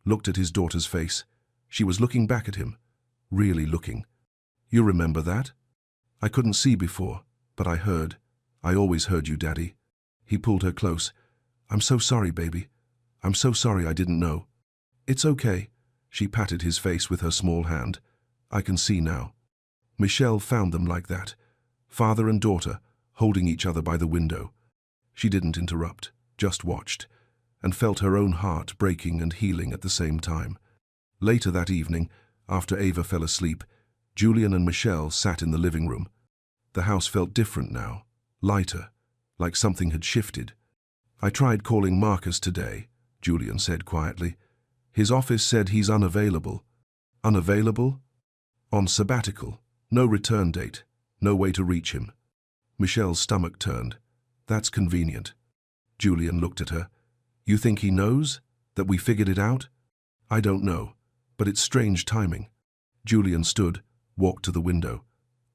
looked at his daughter's face. She was looking back at him, really looking. "You remember that?" "I couldn't see before, but I heard. I always heard you, Daddy." He pulled her close. "I'm so sorry, baby. I'm so sorry I didn't know." "It's okay." She patted his face with her small hand. "I can see now." Michelle found them like that, father and daughter, holding each other by the window. She didn't interrupt, just watched, and felt her own heart breaking and healing at the same time. Later that evening, after Ava fell asleep, Julian and Michelle sat in the living room. The house felt different now, lighter, like something had shifted. "I tried calling Marcus today," Julian said quietly. "His office said he's unavailable." "Unavailable?" "On sabbatical. No return date. No way to reach him." Michelle's stomach turned. "That's convenient." Julian looked at her. "You think he knows? That we figured it out?" "I don't know, but it's strange timing." Julian stood, walked to the window.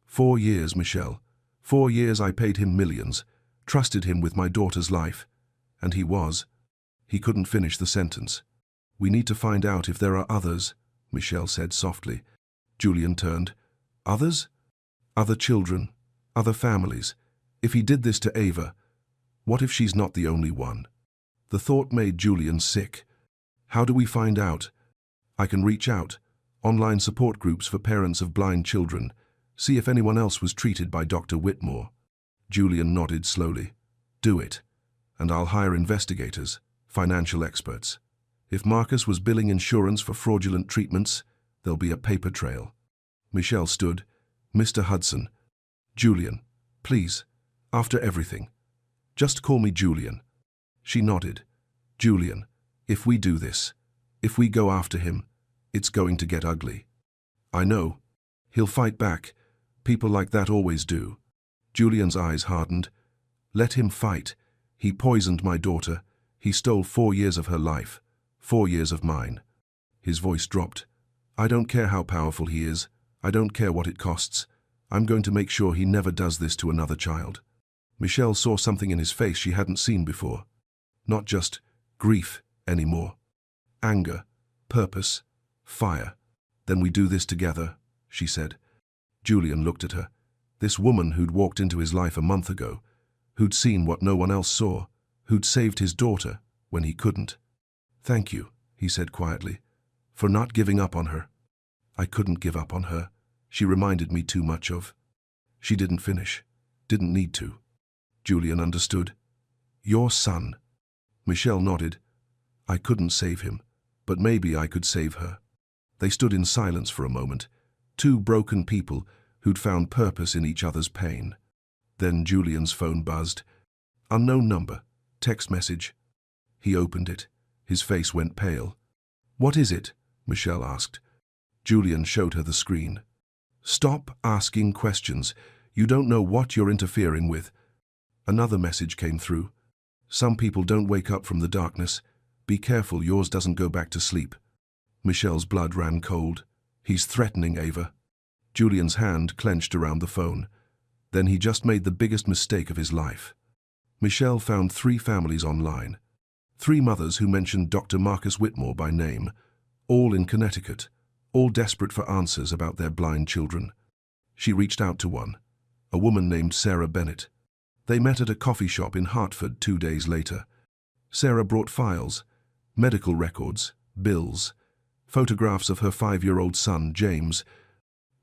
4 years, Michelle. 4 years I paid him millions, trusted him with my daughter's life. And he was. He couldn't finish the sentence. We need to find out if there are others, Michelle said softly. Julian turned. Others? Other children, other families. If he did this to Ava, what if she's not the only one? The thought made Julian sick. How do we find out? I can reach out. Online support groups for parents of blind children. See if anyone else was treated by Dr. Whitmore. Julian nodded slowly. Do it. And I'll hire investigators, financial experts. If Marcus was billing insurance for fraudulent treatments, there'll be a paper trail. Michelle stood. Mr. Hudson. Julian, please, after everything. Just call me Julian. She nodded. Julian, if we do this, if we go after him, it's going to get ugly. I know. He'll fight back. People like that always do. Julian's eyes hardened. Let him fight. He poisoned my daughter. He stole 4 years of her life. 4 years of mine. His voice dropped. I don't care how powerful he is. I don't care what it costs. I'm going to make sure he never does this to another child. Michelle saw something in his face she hadn't seen before. Not just grief anymore. Anger, purpose, fire. Then we do this together, she said. Julian looked at her. This woman who'd walked into his life a month ago, who'd seen what no one else saw, who'd saved his daughter when he couldn't. Thank you, he said quietly, for not giving up on her. I couldn't give up on her. She reminded me too much of. She didn't finish. Didn't need to. Julian understood. Your son. Michelle nodded. I couldn't save him, but maybe I could save her. They stood in silence for a moment, two broken people who'd found purpose in each other's pain. Then Julian's phone buzzed. Unknown number. Text message. He opened it. His face went pale. What is it? Michelle asked. Julian showed her the screen. Stop asking questions. You don't know what you're interfering with. Another message came through. Some people don't wake up from the darkness. Be careful yours doesn't go back to sleep. Michelle's blood ran cold. He's threatening Ava. Julian's hand clenched around the phone. Then he just made the biggest mistake of his life. Michelle found 3 families online. 3 mothers who mentioned Dr. Marcus Whitmore by name, all in Connecticut, all desperate for answers about their blind children. She reached out to one, a woman named Sarah Bennett. They met at a coffee shop in Hartford 2 days later. Sarah brought files, medical records, bills, photographs of her 5-year-old son, James.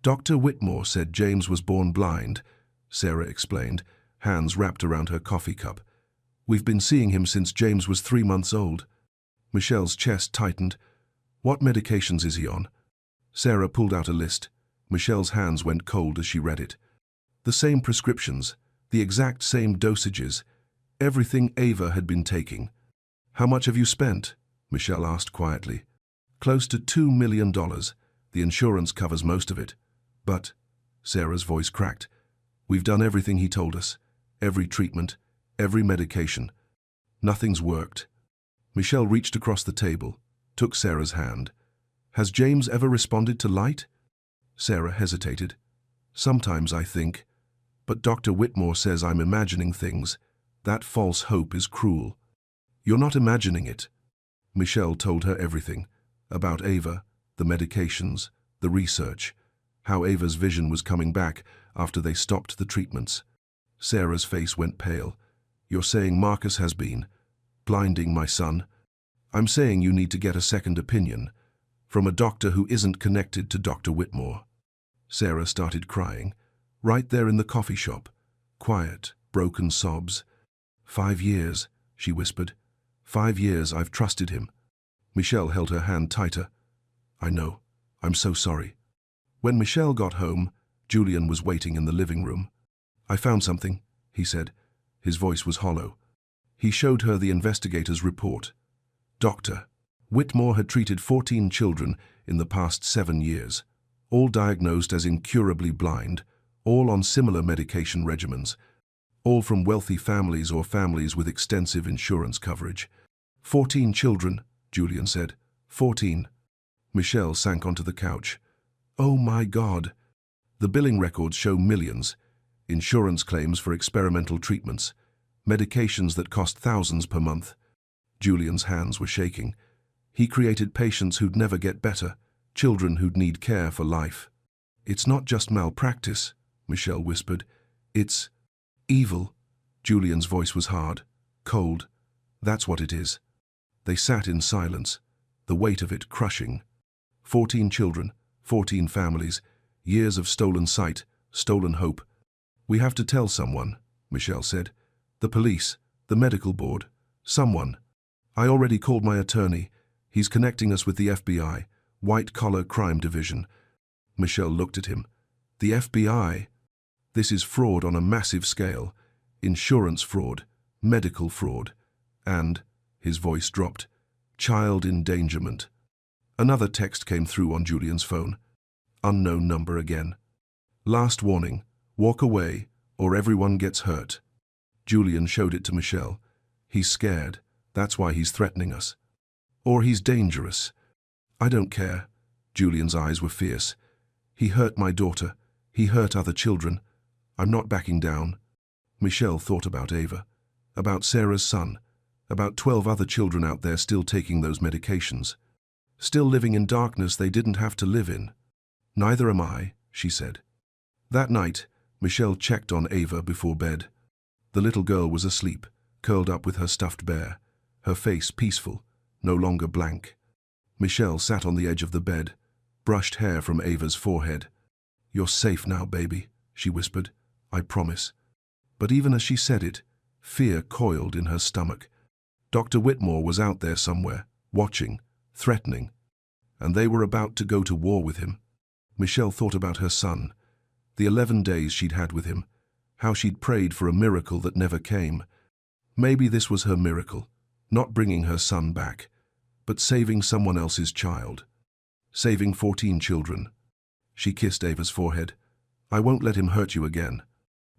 Dr. Whitmore said James was born blind, Sarah explained, hands wrapped around her coffee cup. We've been seeing him since James was 3 months old. Michelle's chest tightened. What medications is he on? Sarah pulled out a list. Michelle's hands went cold as she read it. The same prescriptions, the exact same dosages, everything Ava had been taking. How much have you spent? Michelle asked quietly. Close to $2 million. The insurance covers most of it. But, Sarah's voice cracked, we've done everything he told us. Every treatment, every medication. Nothing's worked. Michelle reached across the table, took Sarah's hand. Has James ever responded to light? Sarah hesitated. Sometimes I think. But Dr. Whitmore says I'm imagining things. That false hope is cruel. You're not imagining it. Michelle told her everything. About Ava, the medications, the research, how Ava's vision was coming back after they stopped the treatments. Sarah's face went pale. You're saying Marcus has been blinding my son? I'm saying you need to get a second opinion from a doctor who isn't connected to Dr. Whitmore. Sarah started crying, right there in the coffee shop. Quiet, broken sobs. 5 years, she whispered. 5 years I've trusted him. Michelle held her hand tighter. I know. I'm so sorry. When Michelle got home, Julian was waiting in the living room. I found something, he said. His voice was hollow. He showed her the investigator's report. Dr. Whitmore had treated 14 children in the past 7 years, all diagnosed as incurably blind, all on similar medication regimens, all from wealthy families or families with extensive insurance coverage. 14 children, Julian said. 14. Michelle sank onto the couch. Oh my God. The billing records show millions, insurance claims for experimental treatments, medications that cost thousands per month. Julian's hands were shaking. He created patients who'd never get better, children who'd need care for life. It's not just malpractice, Michelle whispered. It's evil. Julian's voice was hard, cold. That's what it is. They sat in silence, the weight of it crushing. 14 children, 14 families, years of stolen sight, stolen hope. We have to tell someone, Michelle said. The police, the medical board, someone. I already called my attorney. He's connecting us with the FBI, white-collar crime division. Michelle looked at him. The FBI? This is fraud on a massive scale. Insurance fraud, medical fraud, and, his voice dropped, child endangerment. Another text came through on Julian's phone. Unknown number again. Last warning, walk away or everyone gets hurt. Julian showed it to Michelle. He's scared. That's why he's threatening us. Or he's dangerous. I don't care. Julian's eyes were fierce. He hurt my daughter. He hurt other children. I'm not backing down. Michelle thought about Ava, about Sarah's son, about 12 other children out there still taking those medications, still living in darkness they didn't have to live in. Neither am I, she said. That night, Michelle checked on Ava before bed. The little girl was asleep, curled up with her stuffed bear, her face peaceful, no longer blank. Michelle sat on the edge of the bed, brushed hair from Ava's forehead. You're safe now, baby, she whispered. I promise. But even as she said it, fear coiled in her stomach. Dr. Whitmore was out there somewhere, watching, threatening, and they were about to go to war with him. Michelle thought about her son, the 11 days she'd had with him, how she'd prayed for a miracle that never came. Maybe this was her miracle, not bringing her son back, but saving someone else's child. Saving 14 children. She kissed Ava's forehead. I won't let him hurt you again.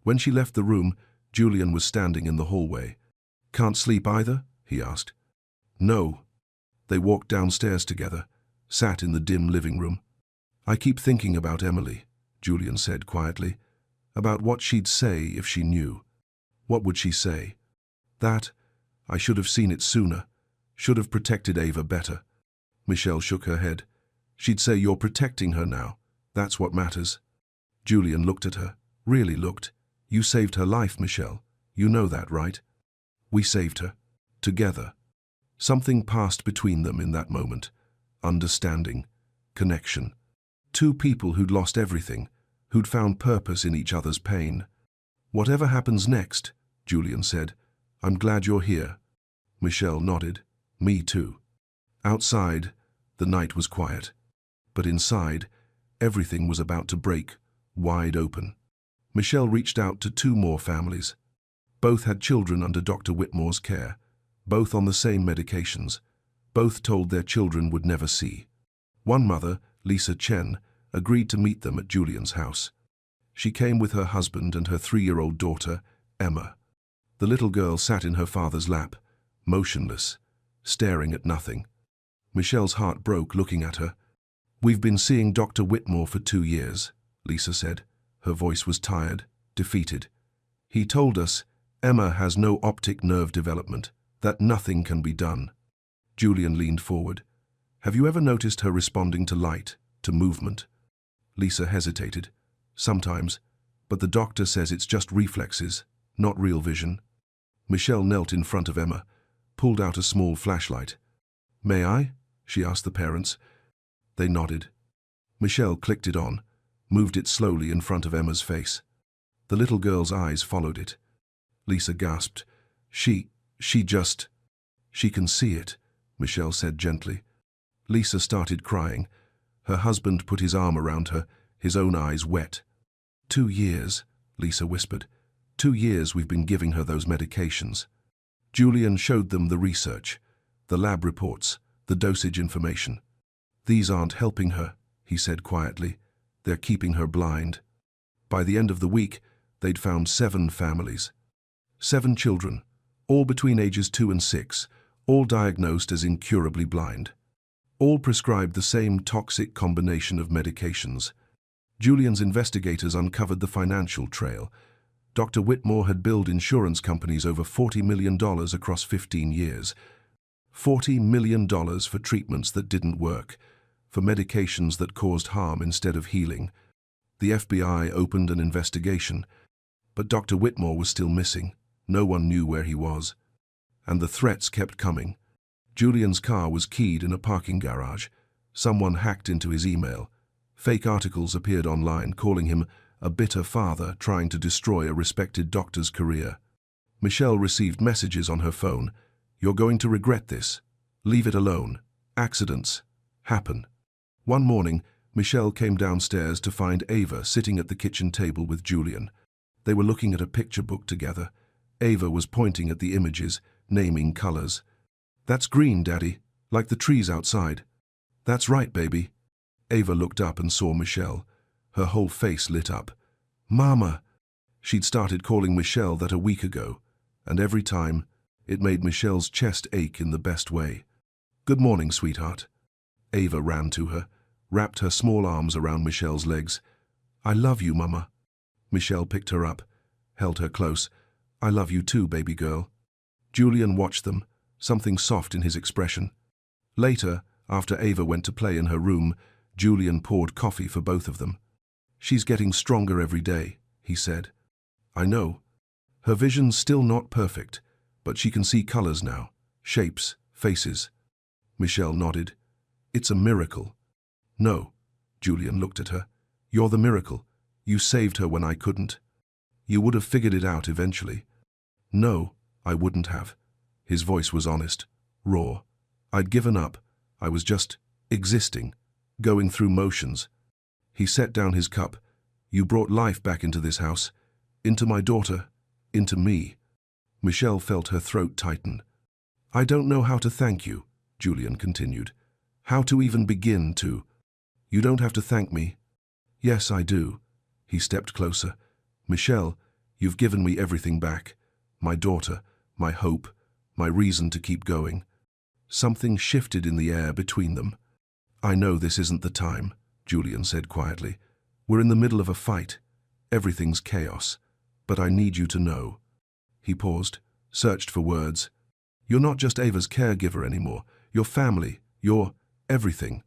When she left the room, Julian was standing in the hallway. Can't sleep either? He asked. No. They walked downstairs together, sat in the dim living room. I keep thinking about Emily, Julian said quietly, about what she'd say if she knew. What would she say? That, I should have seen it sooner, should have protected Ava better. Michelle shook her head. She'd say you're protecting her now. That's what matters. Julian looked at her, really looked. You saved her life, Michelle. You know that, right? We saved her. Together. Something passed between them in that moment. Understanding. Connection. Two people who'd lost everything, who'd found purpose in each other's pain. Whatever happens next, Julian said, I'm glad you're here. Michelle nodded. Me too. Outside, the night was quiet. But inside, everything was about to break, wide open. Michelle reached out to 2 more families. Both had children under Dr. Whitmore's care, both on the same medications. Both told their children would never see. One mother, Lisa Chen, agreed to meet them at Julian's house. She came with her husband and her 3-year-old daughter, Emma. The little girl sat in her father's lap, motionless, staring at nothing. Michelle's heart broke looking at her. We've been seeing Dr. Whitmore for 2 years, Lisa said. Her voice was tired, defeated. He told us Emma has no optic nerve development, that nothing can be done. Julian leaned forward. Have you ever noticed her responding to light, to movement? Lisa hesitated. Sometimes, but the doctor says it's just reflexes, not real vision. Michelle knelt in front of Emma, pulled out a small flashlight. May I? She asked the parents. They nodded. Michelle clicked it on, moved it slowly in front of Emma's face. The little girl's eyes followed it. Lisa gasped. She can see it, Michelle said gently. Lisa started crying. Her husband put his arm around her, his own eyes wet. 2 years, Lisa whispered. 2 years we've been giving her those medications. Julian showed them the research, the lab reports, the dosage information. These aren't helping her, he said quietly. They're keeping her blind. By the end of the week, they'd found 7 families. 7 children, all between ages 2 and 6, all diagnosed as incurably blind. All prescribed the same toxic combination of medications. Julian's investigators uncovered the financial trail. Dr. Whitmore had billed insurance companies over $40 million across 15 years. $40 million for treatments that didn't work, for medications that caused harm instead of healing. The FBI opened an investigation, but Dr. Whitmore was still missing. No one knew where he was. And the threats kept coming. Julian's car was keyed in a parking garage. Someone hacked into his email. Fake articles appeared online calling him a bitter father trying to destroy a respected doctor's career. Michelle received messages on her phone. "You're going to regret this. Leave it alone. Accidents happen." One morning, Michelle came downstairs to find Ava sitting at the kitchen table with Julian. They were looking at a picture book together. Ava was pointing at the images, naming colors. "That's green, Daddy, like the trees outside." "That's right, baby." Ava looked up and saw Michelle. Her whole face lit up. "Mama!" She'd started calling Michelle that a week ago, and every time, it made Michelle's chest ache in the best way. "Good morning, sweetheart." Ava ran to her, wrapped her small arms around Michelle's legs. "I love you, Mama." Michelle picked her up, held her close. "I love you too, baby girl." Julian watched them, something soft in his expression. Later, after Ava went to play in her room, Julian poured coffee for both of them. "She's getting stronger every day," he said. "I know. Her vision's still not perfect, but she can see colors now, shapes, faces." Michelle nodded. "It's a miracle." "No." Julian looked at her. "You're the miracle. You saved her when I couldn't. You would have figured it out eventually." "No, I wouldn't have." His voice was honest, raw. "I'd given up. I was just existing, going through motions." He set down his cup. "You brought life back into this house, into my daughter, into me." Michelle felt her throat tighten. "I don't know how to thank you," Julian continued. "How to even begin to." "You don't have to thank me." "Yes, I do." He stepped closer. "Michelle, you've given me everything back. My daughter, my hope, my reason to keep going." Something shifted in the air between them. "I know this isn't the time," Julian said quietly. "We're in the middle of a fight. Everything's chaos. But I need you to know." He paused, searched for words. "You're not just Ava's caregiver anymore. You're family. You're everything."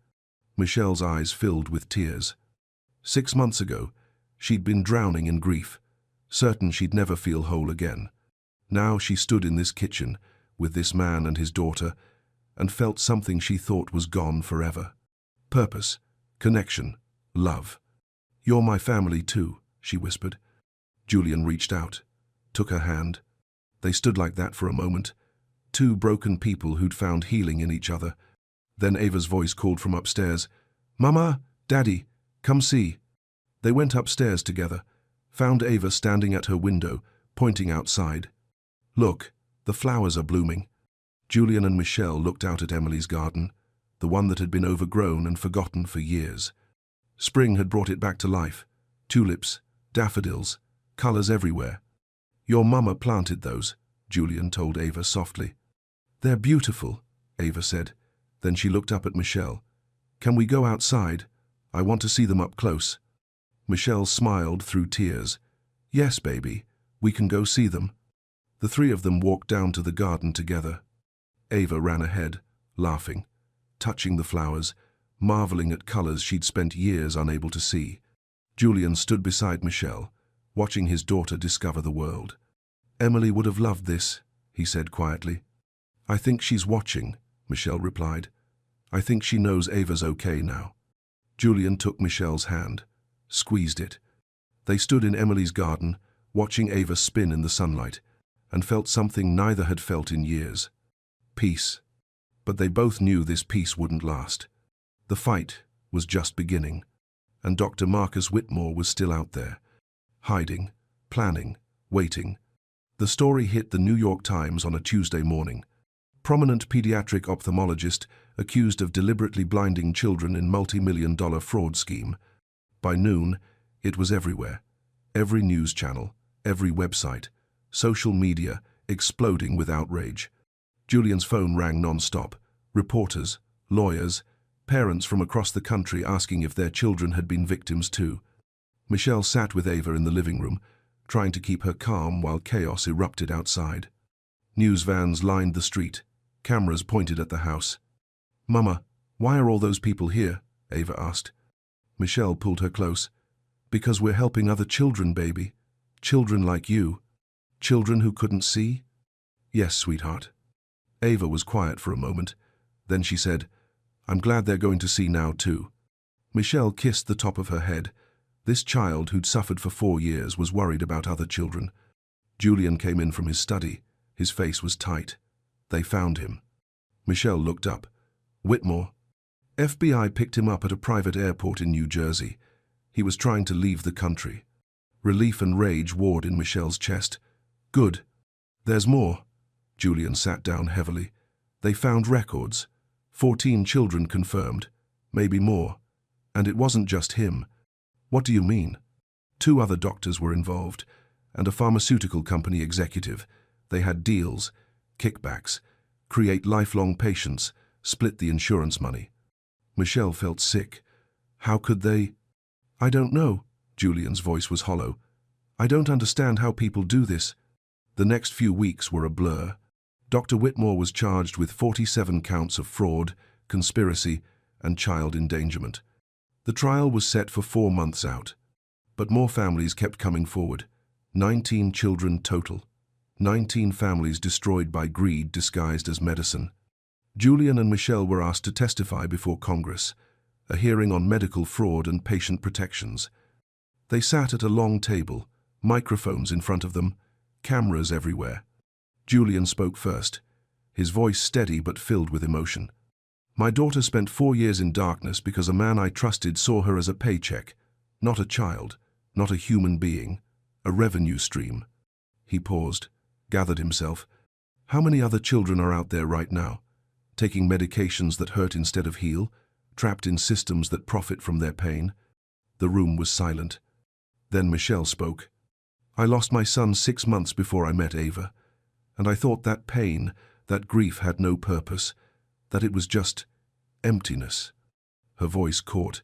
Michelle's eyes filled with tears. 6 months ago, she'd been drowning in grief, certain she'd never feel whole again. Now she stood in this kitchen, with this man and his daughter, and felt something she thought was gone forever. Purpose, connection, love. "You're my family too," she whispered. Julian reached out, took her hand. They stood like that for a moment, two broken people who'd found healing in each other. Then Ava's voice called from upstairs, "Mama, Daddy, come see." They went upstairs together, found Ava standing at her window, pointing outside. "Look, the flowers are blooming." Julian and Michelle looked out at Emily's garden, the one that had been overgrown and forgotten for years. Spring had brought it back to life. Tulips, daffodils, colors everywhere. "Your mama planted those," Julian told Ava softly. "They're beautiful," Ava said. Then she looked up at Michelle. "Can we go outside? I want to see them up close." Michelle smiled through tears. "Yes, baby, we can go see them." The three of them walked down to the garden together. Ava ran ahead, laughing, touching the flowers, marveling at colors she'd spent years unable to see. Julian stood beside Michelle, watching his daughter discover the world. "Emily would have loved this," he said quietly. "I think she's watching," Michelle replied. "I think she knows Ava's okay now." Julian took Michelle's hand, squeezed it. They stood in Emily's garden, watching Ava spin in the sunlight, and felt something neither had felt in years. Peace. But they both knew this peace wouldn't last. The fight was just beginning, and Dr. Marcus Whitmore was still out there, hiding, planning, waiting. The story hit the New York Times on a Tuesday morning. Prominent pediatric ophthalmologist accused of deliberately blinding children in multi-million-dollar fraud scheme. By noon, it was everywhere. Every news channel, every website, social media exploding with outrage. Julian's phone rang non-stop. Reporters, lawyers, parents from across the country asking if their children had been victims too. Michelle sat with Ava in the living room, trying to keep her calm while chaos erupted outside. News vans lined the street, cameras pointed at the house. "Mama, why are all those people here?" Ava asked. Michelle pulled her close. "Because we're helping other children, baby. Children like you. Children who couldn't see?" "Yes, sweetheart." Ava was quiet for a moment. Then she said, "I'm glad they're going to see now, too." Michelle kissed the top of her head. This child who'd suffered for 4 years was worried about other children. Julian came in from his study. His face was tight. They found him. Michelle looked up. "Whitmore?" FBI picked him up at a private airport in New Jersey. He was trying to leave the country. Relief and rage warred in Michelle's chest. "Good. There's more." Julian sat down heavily. "They found records. 14 children confirmed. Maybe more. And it wasn't just him." "What do you mean?" 2 other doctors were involved, and a pharmaceutical company executive. They had deals, kickbacks, create lifelong patients, split the insurance money. Michelle felt sick. How could they? "I don't know." Julian's voice was hollow. "I don't understand how people do this." The next few weeks were a blur. Dr. Whitmore was charged with 47 counts of fraud, conspiracy, and child endangerment. The trial was set for 4 months out. But more families kept coming forward. 19 children total. 19 families destroyed by greed disguised as medicine. Julian and Michelle were asked to testify before Congress, a hearing on medical fraud and patient protections. They sat at a long table, microphones in front of them, cameras everywhere. Julian spoke first, his voice steady but filled with emotion. "My daughter spent 4 years in darkness because a man I trusted saw her as a paycheck, not a child, not a human being, a revenue stream." He paused, gathered himself. "How many other children are out there right now, taking medications that hurt instead of heal, trapped in systems that profit from their pain?" The room was silent. Then Michelle spoke. "I lost my son 6 months before I met Ava, and I thought that pain, that grief had no purpose, that it was just emptiness." Her voice caught.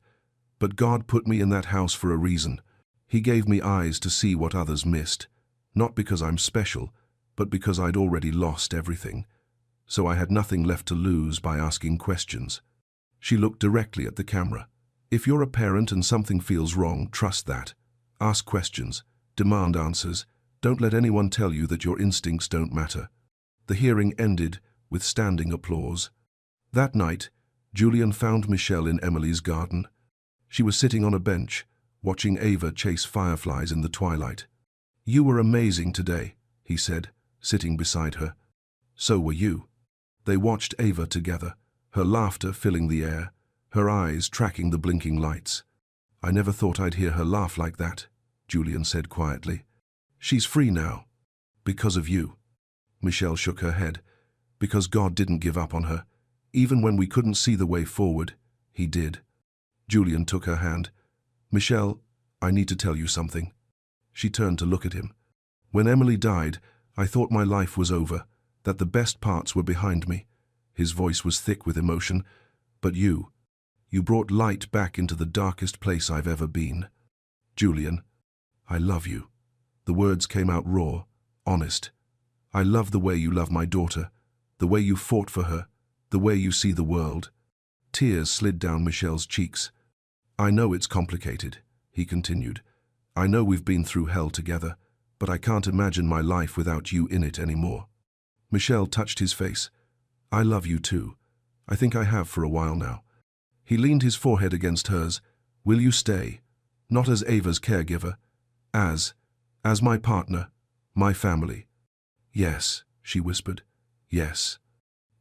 "But God put me in that house for a reason. He gave me eyes to see what others missed, not because I'm special, but because I'd already lost everything. So I had nothing left to lose by asking questions." She looked directly at the camera. "If you're a parent and something feels wrong, trust that. Ask questions. Demand answers. Don't let anyone tell you that your instincts don't matter." The hearing ended with standing applause. That night, Julian found Michelle in Emily's garden. She was sitting on a bench, watching Ava chase fireflies in the twilight. "You were amazing today," he said, sitting beside her. "So were you." They watched Ava together, her laughter filling the air, her eyes tracking the blinking lights. "I never thought I'd hear her laugh like that," Julian said quietly. "She's free now. Because of you." Michelle shook her head. "Because God didn't give up on her. Even when we couldn't see the way forward, He did." Julian took her hand. "Michelle, I need to tell you something." She turned to look at him. "When Emily died, I thought my life was over, that the best parts were behind me." His voice was thick with emotion. "But you brought light back into the darkest place I've ever been. Julian, I love you." The words came out raw, honest. "I love the way you love my daughter, the way you fought for her, the way you see the world." Tears slid down Michelle's cheeks. "I know it's complicated," he continued. "I know we've been through hell together, but I can't imagine my life without you in it anymore." Michelle touched his face. "I love you too. I think I have for a while now." He leaned his forehead against hers. "Will you stay? Not as Ava's caregiver, as my partner, my family." "Yes," she whispered. "Yes."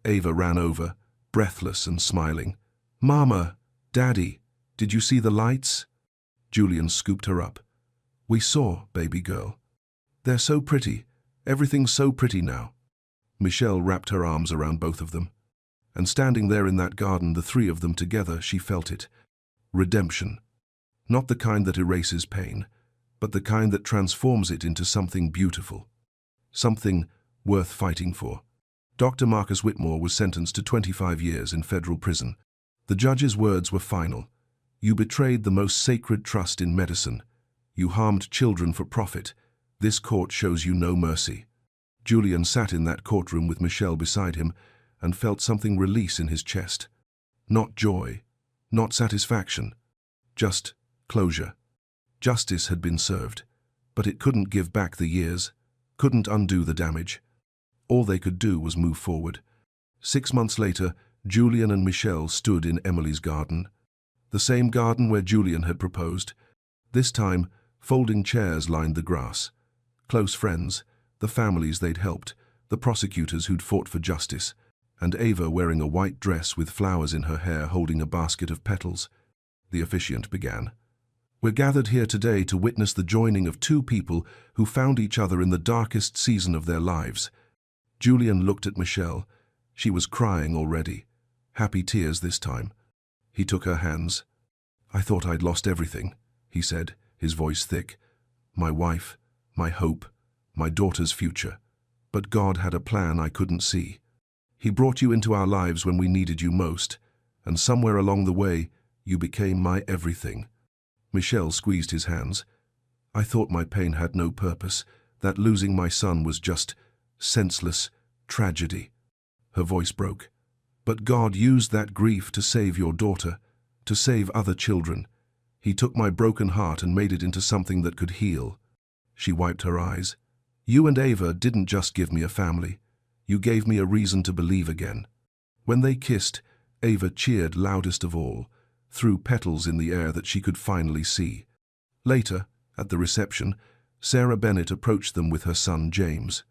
Ava ran over, breathless and smiling. "Mama, Daddy, did you see the lights?" Julian scooped her up. "We saw, baby girl. They're so pretty. Everything's so pretty now." Michelle wrapped her arms around both of them. And standing there in that garden, the 3 of them together, she felt it. Redemption. Not the kind that erases pain, but the kind that transforms it into something beautiful. Something worth fighting for. Dr. Marcus Whitmore was sentenced to 25 years in federal prison. The judge's words were final. "You betrayed the most sacred trust in medicine. You harmed children for profit. This court shows you no mercy." Julian sat in that courtroom with Michelle beside him and felt something release in his chest. Not joy, not satisfaction, just closure. Justice had been served, but it couldn't give back the years, couldn't undo the damage. All they could do was move forward. 6 months later, Julian and Michelle stood in Emily's garden. The same garden where Julian had proposed. This time, folding chairs lined the grass. Close friends, the families they'd helped, the prosecutors who'd fought for justice, and Ava wearing a white dress with flowers in her hair holding a basket of petals. The officiant began. "We're gathered here today to witness the joining of two people who found each other in the darkest season of their lives." Julian looked at Michelle. She was crying already. Happy tears this time. He took her hands. "I thought I'd lost everything," he said, his voice thick. "My wife, my hope, my daughter's future. But God had a plan I couldn't see. He brought you into our lives when we needed you most, and somewhere along the way, you became my everything." Michelle squeezed his hands. "I thought my pain had no purpose, that losing my son was just senseless tragedy." Her voice broke. "But God used that grief to save your daughter, to save other children. He took my broken heart and made it into something that could heal." She wiped her eyes. "You and Ava didn't just give me a family. You gave me a reason to believe again." When they kissed, Ava cheered loudest of all, threw petals in the air that she could finally see. Later, at the reception, Sarah Bennett approached them with her son James.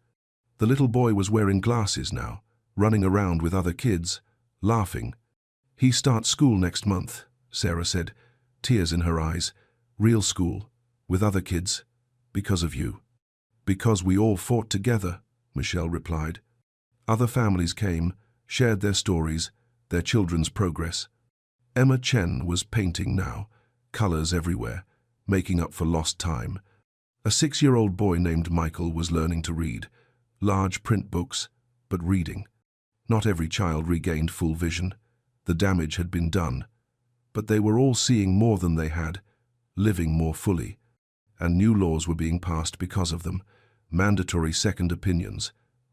The little boy was wearing glasses now, running around with other kids, laughing. "He starts school next month," Sarah said, tears in her eyes. "Real school, with other kids, because of you." "Because we all fought together," Michelle replied. Other families came, shared their stories, their children's progress. Emma Chen was painting now, colors everywhere, making up for lost time. A 6-year-old boy named Michael was learning to read. Large print books, but reading. Not every child regained full vision. The damage had been done. But they were all seeing more than they had, living more fully. And new laws were being passed because of them. Mandatory second opinions,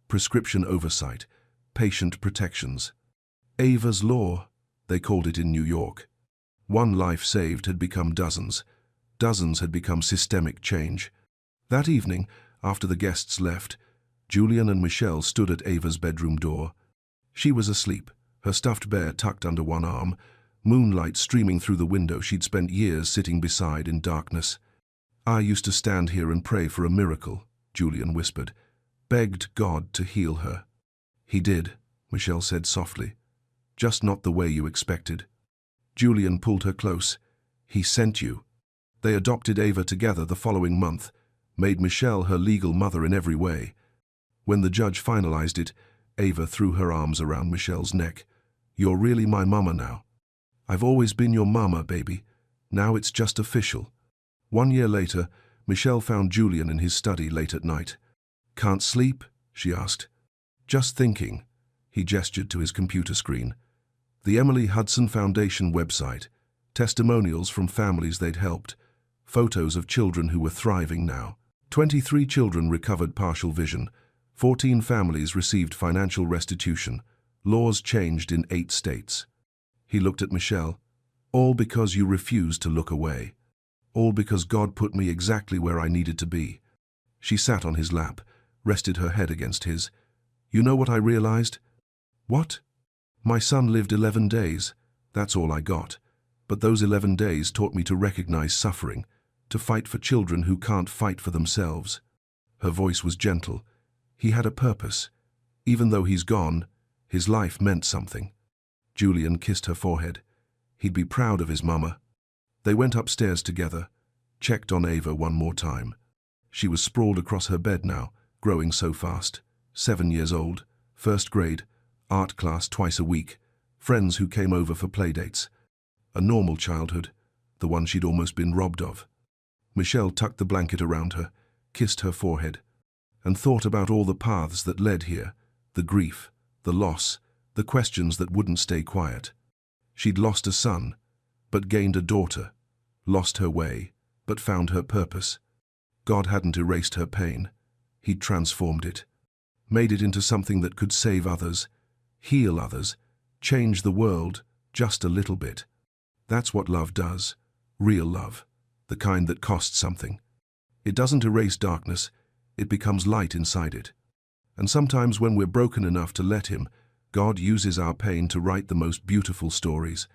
prescription oversight, patient protections. Ava's Law, they called it in New York. One life saved had become dozens. Dozens had become systemic change. That evening, after the guests left, Julian and Michelle stood at Ava's bedroom door. She was asleep, her stuffed bear tucked under one arm, moonlight streaming through the window she'd spent years sitting beside in darkness. "I used to stand here and pray for a miracle," Julian whispered, begged God to heal her. "He did," Michelle said softly. "Just not the way you expected." Julian pulled her close. "He sent you." They adopted Ava together the following month, made Michelle her legal mother in every way. When the judge finalized it, Ava threw her arms around Michelle's neck. "You're really my mama now. I've always been your mama, baby. Now it's just official." 1 year later, Michelle found Julian in his study late at night. "Can't sleep?" she asked. "Just thinking." He gestured to his computer screen. The Emily Hudson Foundation website, testimonials from families they'd helped, photos of children who were thriving now. 23 children recovered partial vision. 14 families received financial restitution. Laws changed in 8 states. He looked at Michelle. "All because you refused to look away. All because God put me exactly where I needed to be." She sat on his lap, rested her head against his. "You know what I realized?" "What?" "My son lived 11 days. That's all I got. But those 11 days taught me to recognize suffering, to fight for children who can't fight for themselves." Her voice was gentle. "He had a purpose. Even though he's gone, his life meant something." Julian kissed her forehead. He'd be proud of his mama. They went upstairs together, checked on Ava one more time. She was sprawled across her bed now, growing so fast. 7 years old, 1st grade, art class twice a week, friends who came over for playdates. A normal childhood, the one she'd almost been robbed of. Michelle tucked the blanket around her, kissed her forehead, and thought about all the paths that led here, the grief, the loss, the questions that wouldn't stay quiet. She'd lost a son, but gained a daughter, lost her way, but found her purpose. God hadn't erased her pain. He'd transformed it, made it into something that could save others, heal others, change the world just a little bit. That's what love does, real love, the kind that costs something. It doesn't erase darkness, it becomes light inside it. And sometimes when we're broken enough to let Him, God uses our pain to write the most beautiful stories.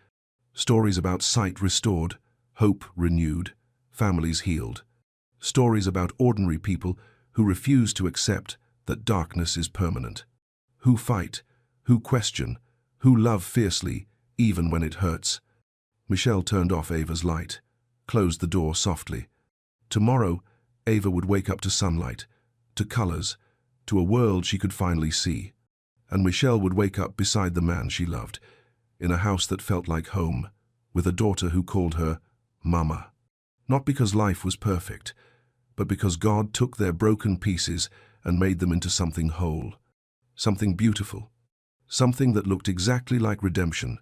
Stories about sight restored, hope renewed, families healed. Stories about ordinary people who refuse to accept that darkness is permanent. Who fight, who question, who love fiercely, even when it hurts. Michelle turned off Ava's light, closed the door softly. Tomorrow, Ava would wake up to sunlight, to colors, to a world she could finally see. And Michelle would wake up beside the man she loved, in a house that felt like home, with a daughter who called her Mama. Not because life was perfect, but because God took their broken pieces and made them into something whole, something beautiful, something that looked exactly like redemption,